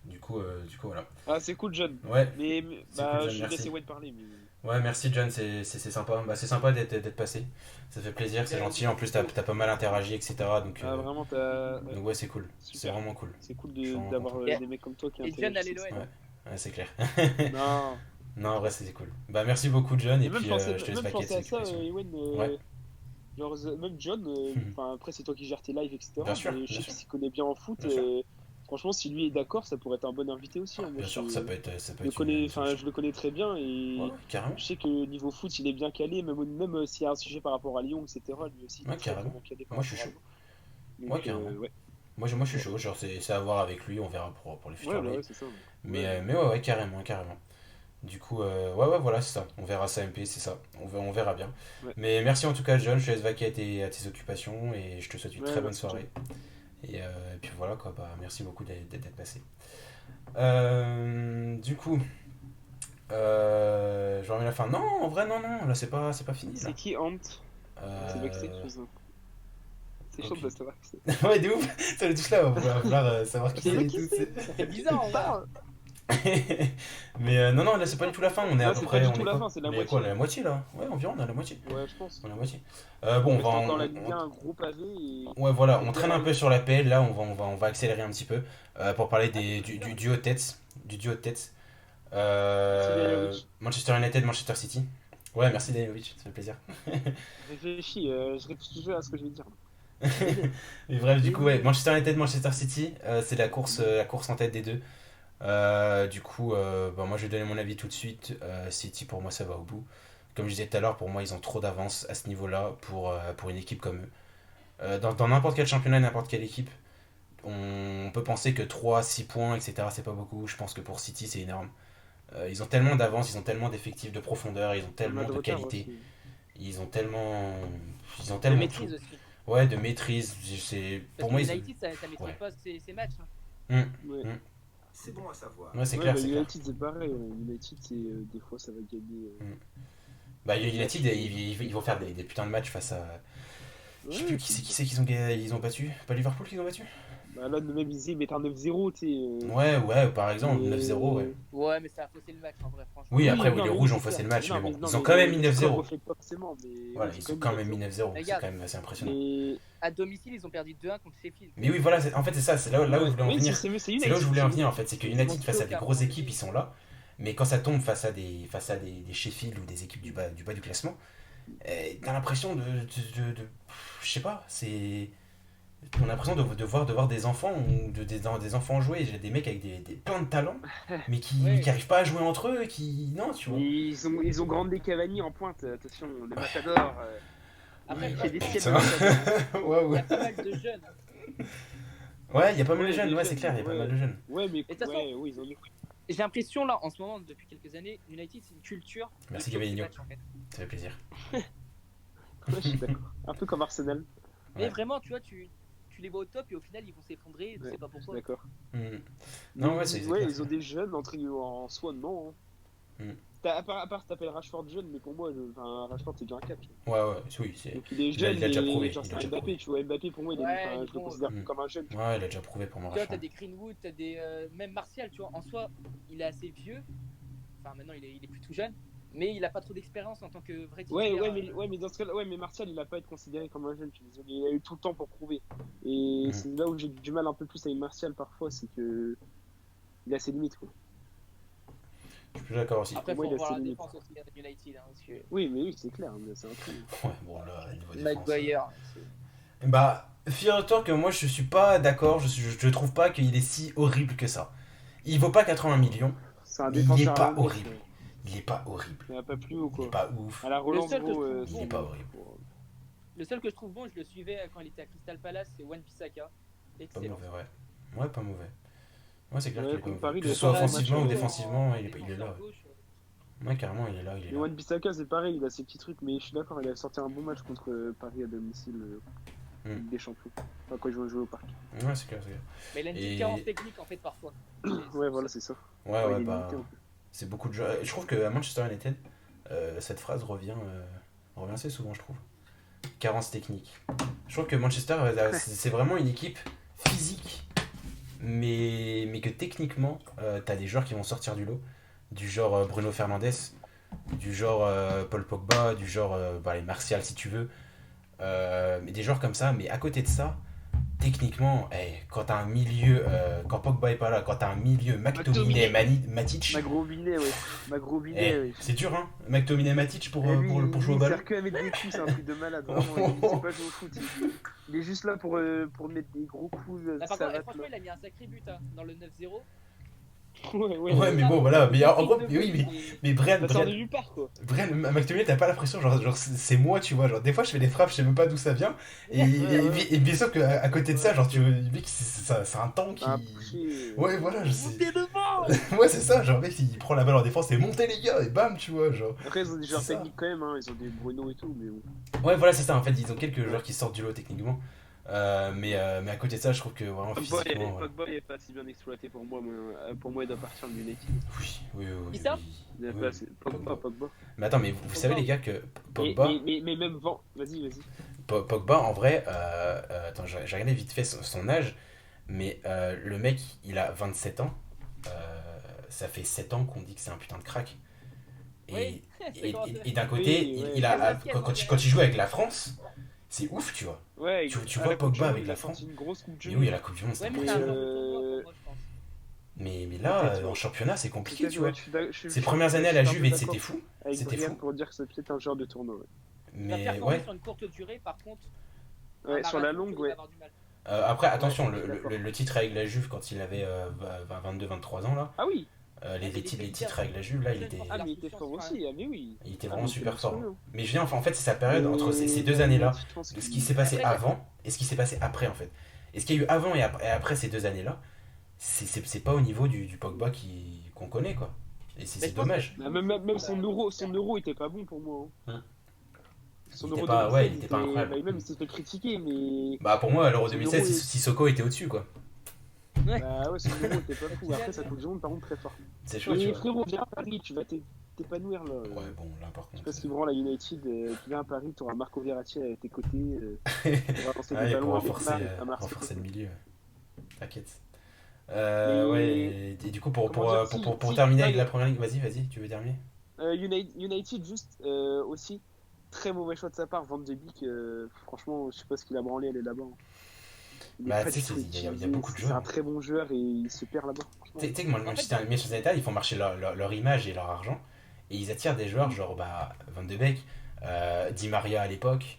Du coup, voilà. Ah, c'est cool, John. Ouais, c'est Bah, cool, John, je merci. laisse Wade parler, mais. Ouais, merci John, c'est sympa. C'est sympa d'être passé. Ça fait plaisir, c'est Ouais, gentil. En plus, t'as pas mal interagi, etc. Donc, Ah, vraiment, t'as. Ouais, donc ouais, c'est cool. C'est super. vraiment cool. C'est cool Je suis vraiment d'avoir content. content. des mecs comme toi qui Et John interagissent, à l'LOL. etc. Ouais, c'est clair. Non. Non, en vrai, c'est cool. Bah, merci beaucoup, John. Et Et même puis, penser, je te laisse même baquer penser à cette ça, expression. Ewen, Ouais. genre, même John, enfin, après c'est toi qui gères tes lives, etc. Bien sûr, Mais bien je sais sûr. qu'il s'y connaît bien en foot. Bien sûr. Franchement, si lui est d'accord, ça pourrait être un bon invité aussi, hein. Moi, Bien sûr, ça peut être je le connais très bien et Ouais, carrément. je sais que niveau foot, il est bien calé, même s'il y a un sujet par rapport à Lyon, etc. Lui aussi, il est Ouais, très, très carrément. bien calé par Moi, je suis rapport à chaud. Donc, Ouais, carrément. ouais. Moi je suis chaud, genre c'est à voir avec lui, on verra pour les Ouais, futurs bah late. ouais, c'est ça. Mais ouais, carrément, carrément. Du coup, ouais, voilà, c'est ça. On verra ça MP, c'est ça. On verra bien. Ouais, Mais merci en tout cas, John. Je te laisse vaquer à tes occupations et je te souhaite une ouais, très bonne merci, John. soirée. Et puis voilà, quoi. Bah, merci beaucoup d'être passé. Du coup, je remets la fin. Non, en vrai, non, non. Là, c'est pas fini, là. C'est qui Ant? C'est Backstage, Euh, c'est ça. C'est chaud ok. de savoir qui c'est. Ouais, de ouf. Ça, tous là, on va vouloir savoir qui C'est c'est vrai et qui tout. c'est? Ça fait bizarre, en vrai. Putain! Mais non, non, là c'est pas du tout la fin, on est à Non, peu c'est pas près, du on tout est la quoi? fin, c'est la On est à quoi? On moitié. est à la moitié là? Ouais, environ, on est à la moitié. Ouais, je pense. On est à la moitié. Il Bon, reste encore bien un gros pavé et ouais, voilà, on on traîne verra un peu une. sur la PL là, on va accélérer un petit peu pour parler Ah, c'est du bizarre. duo de tête. Du duo de tête. Merci Danilovic. Manchester United, Manchester City. Ouais, merci Danilovic, ça fait plaisir. Réfléchis, je réfléchis à ce que je vais dire. Mais bref, du coup, ouais, Et Manchester United, Manchester City, c'est la course en tête des deux. Du coup, bah, moi je vais donner mon avis tout de suite. City, pour moi, ça va au bout. Comme je disais tout à l'heure, pour moi, ils ont trop d'avance à ce niveau-là pour une équipe comme eux. Dans n'importe quel championnat, n'importe quelle équipe, on peut penser que 3 6 points, etc., c'est pas beaucoup. Je pense que pour City, c'est énorme. Ils ont tellement d'avance, ils ont tellement d'effectifs de profondeur, ils ont on a tellement de de retard qualité, aussi. ils ont tellement, ils ont De tellement tout. maîtrise aussi. Ouais, de maîtrise. Parce Pour que moi, ils ont. United, ça maîtrise Ouais. pas ses matchs. Hein. Ouais. Hum. C'est bon à savoir. Ouais, c'est Ouais, clair, bah c'est clair. United c'est pareil. United, c'est des fois ça va gagner. Bah, United, ils vont faire des putains de matchs face à. Je sais Ouais, plus qui c'est qu'ils ont battu. Pas Liverpool qu'ils ont battu. bah là, même ils mettent un 9-0, tu sais. Ouais, par exemple, 9-0, ouais. Ouais, mais ça a faussé le match en vrai, franchement. Oui, Oui, après, oui, non, les mais rouges oui, ont c'est faussé clair. le match, Non, mais bon. non, Ils ont mais quand même mis le score 9-0. reflète pas forcément, mais Voilà, oui, ils c'est ont quand même mis 9-0. 9-0. C'est Regarde. quand même assez impressionnant. Mais À domicile, ils ont perdu 2-1 contre Sheffield. Mais oui, voilà, en fait, c'est ça, c'est là où je voulais en oui, venir. c'est C'est là où je United. voulais en C'est venir, en United. fait. C'est que Ils United, ont face à choqué des à un grosses moment équipes, donné. ils sont là. Mais quand ça tombe face à des Sheffield ou des équipes du bas du classement, t'as l'impression je sais pas, c'est. On a l'impression de voir des enfants ou des enfants jouer. J'ai des mecs avec plein de talents, mais Ouais. qui arrivent pas à jouer entre eux, non, tu vois. Ils ont Grande Cavani en pointe, attention, le Matador. Après, Il Ouais, fait des franchement, siennes de putain. Matador. Ouais, il y ouais. a pas mal de jeunes. Hein. Ouais, il y a pas mal de Ouais, jeunes, des ouais, c'est clair, il y a pas ouais. mal de jeunes. Ouais, mais Et de toute façon, ouais, oui, ils ont j'ai l'impression là, en ce moment, depuis quelques années, United, c'est une culture. Merci, de choquer Cavani. les matchs, en fait. Ça fait plaisir. Ouais, je suis d'accord. Un peu comme Arsenal. Mais Ouais. vraiment, tu vois, tu les vois au top et au final, ils vont s'effondrer. Tu Ouais, sais pas je suis pourquoi. d'accord. Non, ouais, c'est clair, ils c'est ont clair. des jeunes en soi, non. Hein. Mm. À part si t'appelles Rashford jeune, mais pour moi, Rashford c'est déjà un cap. Tu Ouais, oui, c'est. vois. Donc il est Il a jeune, déjà mais prouvé. genre Il c'est a un déjà Mbappé, prouvé. tu vois. Mbappé pour moi, Ouais, je mais le bon, considère Mm. comme un jeune. Tu vois. Ouais, il a déjà prouvé pour moi, Tu vois, t'as Rashford. des Greenwood, t'as des. Même Martial, tu vois, en soi, il est assez vieux. Enfin, maintenant, il est plus tout jeune. Mais il a pas trop d'expérience en tant que vrai titulaire. Mais dans ce cas-là, mais Martial, il a pas à être considéré comme un jeune. Je suis désolé, il a eu tout le temps pour prouver. Et Mm. c'est là où j'ai du mal un peu plus avec Martial parfois, c'est que il a ses limites, quoi. Je suis plus d'accord aussi. Après, Pour moi, faut il a voir ses la limites. défense aussi de United. Hein, parce que Oui, mais oui, c'est clair, mais c'est un truc. Ouais, bon, là, niveau défense. Maguire. Bah, figure-toi que moi, je suis pas d'accord. Je trouve pas qu'il est si horrible que ça. Il vaut pas 80 millions, C'est un mais il est défenseur pas à l'anglaise, horrible. quoi. Il est pas horrible. Il n'y a pas plus haut, Il est quoi. pas ouf. À la relance, seul que gros, je trouve Il est bon, pas horrible. Le seul que je trouve bon, je le suivais quand il était à Crystal Palace, c'est Wan-Bissaka. Pas Excellent. mauvais, ouais. Ouais, pas mauvais. Ouais, c'est clair Ouais, qu'il est pas contre mauvais. Paris, Que il ce est soit pas mal, offensivement ou match, défensivement, il est là. Défenseur gauche. Ouais, carrément, il est là. Mais Wan Bissaka, c'est pareil, il a ses petits trucs, mais je suis d'accord, il a sorti un bon match contre Paris à domicile, Ligue des Champions. Enfin, quand ils vont jouer au parc. Ouais, c'est clair. Mais il a une Et- différence technique en fait parfois. Ouais, voilà, c'est ça. Ouais, il est bah. limité, en fait. C'est beaucoup de jeux. Je trouve qu'à Manchester United, cette phrase revient assez souvent, je trouve. Carence technique. Je trouve que Manchester, c'est vraiment une équipe physique, mais que techniquement, t'as des joueurs qui vont sortir du lot. Du genre Bruno Fernandes, du genre Paul Pogba, du genre les Martial si tu veux. Mais des joueurs comme ça, mais à côté de ça, techniquement, quand t'as un milieu, quand Pogba est pas là, quand t'as un milieu McTominay, Matic, Magrobinet, ouais. Magrobinet, ouais. c'est dur, hein, McTominay, Matic pour Et lui, jouer au il ballon. sert que à mettre des coups, c'est un truc de malade, vraiment. Il sait pas jouer au foot. Il est juste là pour mettre des gros coups. Là, par ça contre, va, franchement, il a mis un sacré but hein, dans le 9-0. Ouais, mais bon, voilà. Mais en gros, de mais oui, foot, mais Bren, Ça sort de Bren, nulle part, quoi. Bren, McTominay, t'as pas l'impression, genre c'est moi, tu vois. Genre, des fois, je fais des frappes, je sais même pas d'où ça vient. Ouais, ouais. Et bien sûr qu'à côté de ça, Ouais. genre, tu mec, c'est un tank Un qui. boucher. Ouais, voilà, je sais. Montez devant. Ouais, c'est ça, genre, mec, il prend la balle en défense et montez les gars, et bam, tu vois, genre. Après, ils ont des joueurs C'est ça. techniques quand même, hein. Ils ont des Bruno et tout, mais bon. Ouais, voilà, c'est ça, en fait, ils ont quelques Ouais. joueurs qui sortent du lot techniquement. Mais à côté de ça, je trouve que vraiment physiquement. Voilà. Pogba, il est pas si bien exploité pour moi. Pour moi, il doit partir de United. Oui. Qui ça Il est Oui, pas oui. assez- Pogba. Mais attends, mais vous savez, les gars, que Pogba, Mais même vent. Vas-y. Pogba, en vrai, attends, j'ai regardé vite fait son âge, mais le mec, il a 27 ans. Ça fait 7 ans qu'on dit que c'est un putain de crack. Oui, Et, c'est quand même. et d'un côté, Oui, ouais. il a, Basket, quand il joue avec la France, c'est ouf, tu vois. Ouais, Tu à vois la Coupe du Pogba Monde, avec il la a France. sorti une grosse Coupe du Mais Monde. oui, à la Coupe du Monde, c'est Ouais, mais Mais, c'est un impressionnant. genre de tournoi pour moi, je pense. Mais là, Peut-être, en ouais. championnat, c'est compliqué, Peut-être, tu vois. ouais, je suis Ses premières années à la je suis un Juve, peu c'était d'accord fou. avec C'était Brian fou. pour dire que c'est peut-être un joueur de tournoi. Ouais, Il va Mais performer ouais. sur une courte durée, par contre, Ouais, sur la longue, il va ouais. avoir du mal. Après, attention, Ouais, je suis d'accord. le titre avec la Juve quand il avait 22-23 ans, là, Ah oui. les, Ouais, mais les titres avec la Juve, là, il était, Ah, mais il était fort aussi. Ah, mais oui. il était Ah, vraiment mais il super était fort. monstrueux. Mais je viens, enfin, en fait, c'est sa période entre ces deux Mais années-là, je pense de ce qui qu'il- s'est passé Après, avant et ce qui s'est passé après, en fait. Et ce qu'il y a eu avant et après ces deux années-là, c'est pas au niveau du Pogba qu'on connaît, quoi. Et Mais c'est je pense que- dommage. Ah, même son euro était pas bon pour moi. Hein. Son Il euro était pas, 2016, ouais, il était pas incroyable. bah, même il s'est fait critiquer, mais. Bah, pour moi, à l'Euro Son 2016, euro est- Sissoko était au-dessus, quoi. Ouais. Bah ouais, son euro était pas fou. Après, sa Coupe du Monde, par contre, très fort. C'est chaud, tu Mais vois. frérot, viens à Paris, tu vas t'épanouir là. Ouais, bon, là, par Je sais contre. pas ce qu'ils vont à la United. Tu viens à Paris, tu auras Marco Verratti à tes côtés. Tu vas lancer Ouais, des pour ballons à renforcer, Neymar et à Marseille. renforcer le milieu. T'inquiète. Mais- Ouais, et du coup, Comment dire, pour si- terminer non, avec mais- la première ligue, vas-y, tu veux terminer? United, juste aussi, très mauvais choix de sa part. Van de Beek, franchement, je sais pas ce qu'il a branlé aller là-bas. Il est Bah, pas tu du sais, tout il y a utilisé, beaucoup de c'est joueurs. un très bon joueur et il se perd là-bas. franchement. Tu sais que moi, En fait, Manchester United, ils font marcher leur image et leur argent. Et ils attirent des joueurs genre bah, Van de Beek, Di Maria à l'époque.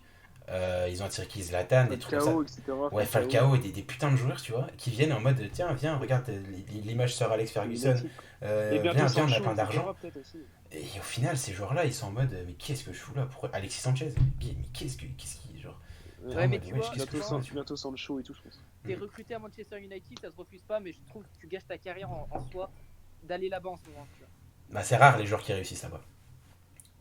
Ils ont attiré qui Zlatan, des trucs comme ça. Falcao, etc. Ouais, Falcao et des putins de joueurs, tu vois, qui viennent en mode tiens, viens, regarde l'image sur Alex Ferguson. United. Et bientôt Viens, on a Sancho, plein d'argent. etc., peut-être aussi. Et au final, ces joueurs-là, ils sont en mode mais qu'est-ce que je fous là? Pourquoi Alexis Sanchez? Mais qu'est-ce qui. Genre. Ouais, mais en tu mode, vois, qu'est-ce que je fous, tu vois. Bientôt Sancho et tout, je pense. t'es recruté à Manchester United, ça se refuse pas, mais je trouve que tu gâches ta carrière en soi d'aller là-bas en ce moment. Tu vois. Bah, c'est rare les joueurs qui réussissent là-bas.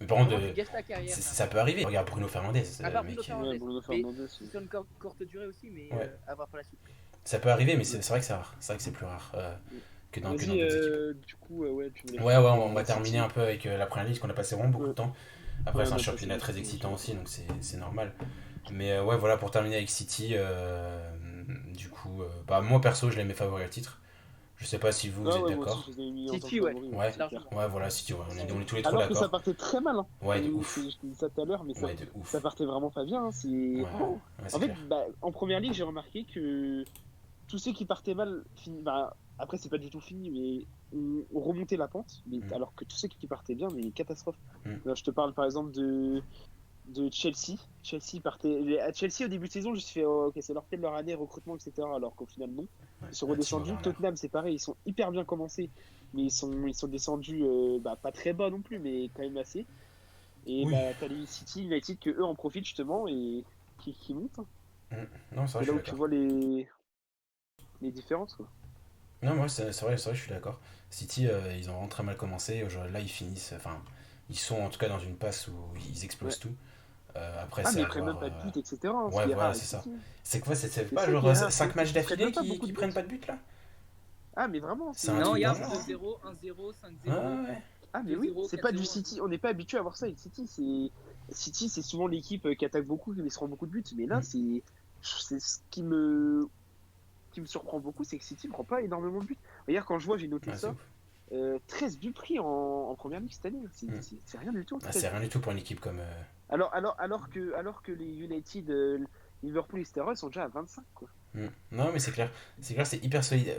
Mais par contre, Vraiment, tu gâches ta carrière. ça peut arriver. Regarde Bruno Fernandes, À part mec, Bruno Fernandes. Ouais, Bruno Mais- Fernandes aussi. Sur une courte durée aussi, mais Ouais. à voir pour la suite. ça peut arriver, mais c'est vrai que c'est rare. C'est vrai que c'est plus rare que dans Vas-y, d'autres équipes. du coup, ouais, tu voulais- Ouais, on va terminer un peu avec la première ligue, parce qu'on a passé vraiment beaucoup de Ouais. temps. Après, Ouais, c'est un on a championnat passé très beaucoup de excitant temps. aussi, donc c'est normal. Mais ouais, voilà, pour terminer avec City, du coup, bah, moi perso, je les mets favoris à titre. Je sais pas si vous Ah êtes ouais, moi d'accord. aussi, je les ai mis en tant City, que ouais. favoris, Ouais. c'est clair. Largement. Ouais, voilà, City, ouais, on est tous les trois Alors que ça d'accord. partait très mal. Hein. Ouais, de ouf. Je te dis ça tout à l'heure, mais Ouais, de ouf. ça partait vraiment pas bien. Hein. C'est... Ouais, Oh. ouais, c'est En fait, clair. bah, en première ligue, j'ai remarqué que tous ceux qui partaient mal, bah, après, c'est pas du tout fini, mais on remontait la pente. Mais, Mm. alors que tous ceux qui partaient bien, mais catastrophe. Mm. Là, je te parle par exemple de Chelsea. Chelsea partait. À Chelsea, au début de saison, je me suis fait oh, ok, c'est leur fait de leur année, recrutement, etc. Alors qu'au final, non. Ouais, Ils sont Timo redescendus. Werner. Tottenham, c'est pareil, ils sont hyper bien commencés, mais ils sont descendus bah, pas très bas non plus, mais quand même assez. Et Oui. bah, t'as les City, United, que eux en profitent justement et qui montent. Hein. Non, c'est vrai, C'est je là suis où tu d'accord. vois les différences. Quoi. Non, moi, c'est vrai, je suis d'accord. City, ils ont vraiment très mal commencé. Aujourd'hui, là, ils finissent. Enfin, ils sont en tout cas dans une passe où ils explosent tout. Après, Ah, c'est mais à ils prennent même voir. pas de but, etc. Hein, Ouais, ce qui est voilà, rare, c'est ça. City. C'est quoi, c'est C'est pas ça genre qui est rare, 5 c'est matchs qu'ils prennent d'affilée même pas beaucoup qui de prennent buts. pas de but là? Ah, mais vraiment, C'est un Non, truc il y a dans le genre. 2-0, 1-0, 5-0. Ah ouais. Ah, mais oui, 2-0, c'est pas du 4-0. City. On n'est pas habitué à voir ça avec City. City, c'est souvent l'équipe qui attaque beaucoup, qui se rend beaucoup de buts. Mais là, Mm. c'est ce qui me surprend beaucoup, c'est que City ne prend pas énormément de buts. Regarde, quand je vois, j'ai noté Ah, c'est ça. ouf. 13 buts pris en première ligue cette année. Mm. C'est rien du tout. Ah, 13. c'est rien du tout pour une équipe comme. Alors que les United, Liverpool, etc., ils sont déjà à 25. Quoi. Non, mais c'est clair. C'est hyper solide.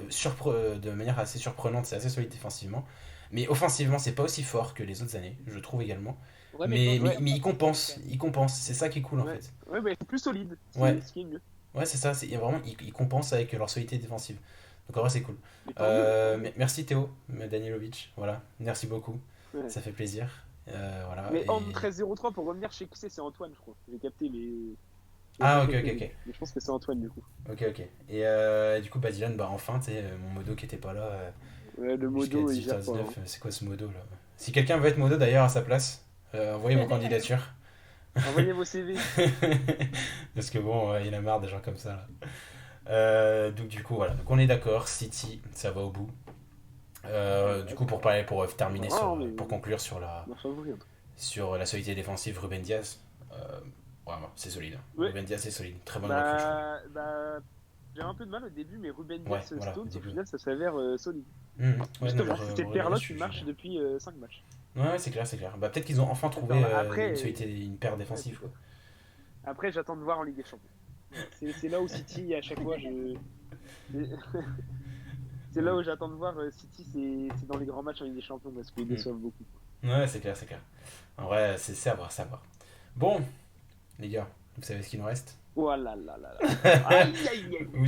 De manière assez surprenante, c'est assez solide défensivement. Mais offensivement, c'est pas aussi fort que les autres années, je trouve également. Ouais, Mais je pense que- ils compensent. Ils compensent. C'est ça qui est cool en Ouais. fait. Ouais, mais c'est plus solide. Ouais. Ce qui est mieux. Ouais, c'est ça. Il y a vraiment, ils compensent avec leur solidité défensive. Donc en vrai, c'est cool. Mais tant mieux, tant mieux. Merci Théo Danilovic, voilà, merci beaucoup, Ouais. ça fait plaisir. Voilà, Mais en et... 13-03, pour revenir, je sais qui c'est Antoine, je crois. J'ai capté, mais. J'avais Ah pas ok, capté ok, le nom. ok. Mais je pense que c'est Antoine, du coup. Ok, ok. Et du coup, bah Dylan, bah enfin, tu sais, mon modo qui était pas là Ouais, le jusqu'à modo, il gère pas, 18h19, hein. c'est quoi ce modo là? Si quelqu'un veut être modo d'ailleurs à sa place, envoyez vos candidatures. Envoyez vos CV. Parce que bon, il y en a marre des gens comme ça là. Donc du coup, voilà. Donc on est d'accord, City, ça va au bout. Du coup, pour parler, pour terminer Ah, sur, mais. pour conclure sur Ma favori, en tout cas. la solidité défensive, Ruben Diaz, vraiment, c'est solide. Ouais, Ruben Diaz, c'est solide. Très bonne recrue, je trouve. bah, j'ai un peu de mal au début, mais Ruben Ouais, Dias voilà, au Stones, au début. final, ça s'avère solide. Ouais, non, Justement, c'est cette Ruben Diaz, paire-là qui je suis marche bien. depuis 5 matchs. Ouais, c'est clair, c'est clair. Bah, peut-être qu'ils ont enfin Cette trouvé paire-là. Après, une paire ouais, défensive, quoi. peut-être. Après, j'attends de voir en Ligue des Champions. Voilà. C'est là où City, à chaque fois, c'est là où j'attends de voir City, c'est dans les grands matchs en Ligue des Champions parce qu'ils Mm. déçoivent beaucoup. Ouais, c'est clair, c'est clair. En vrai, c'est à voir, c'est à voir. Bon, les gars, vous savez ce qu'il nous reste? Oh là là là là là. Aïe aïe aïe Vous aïe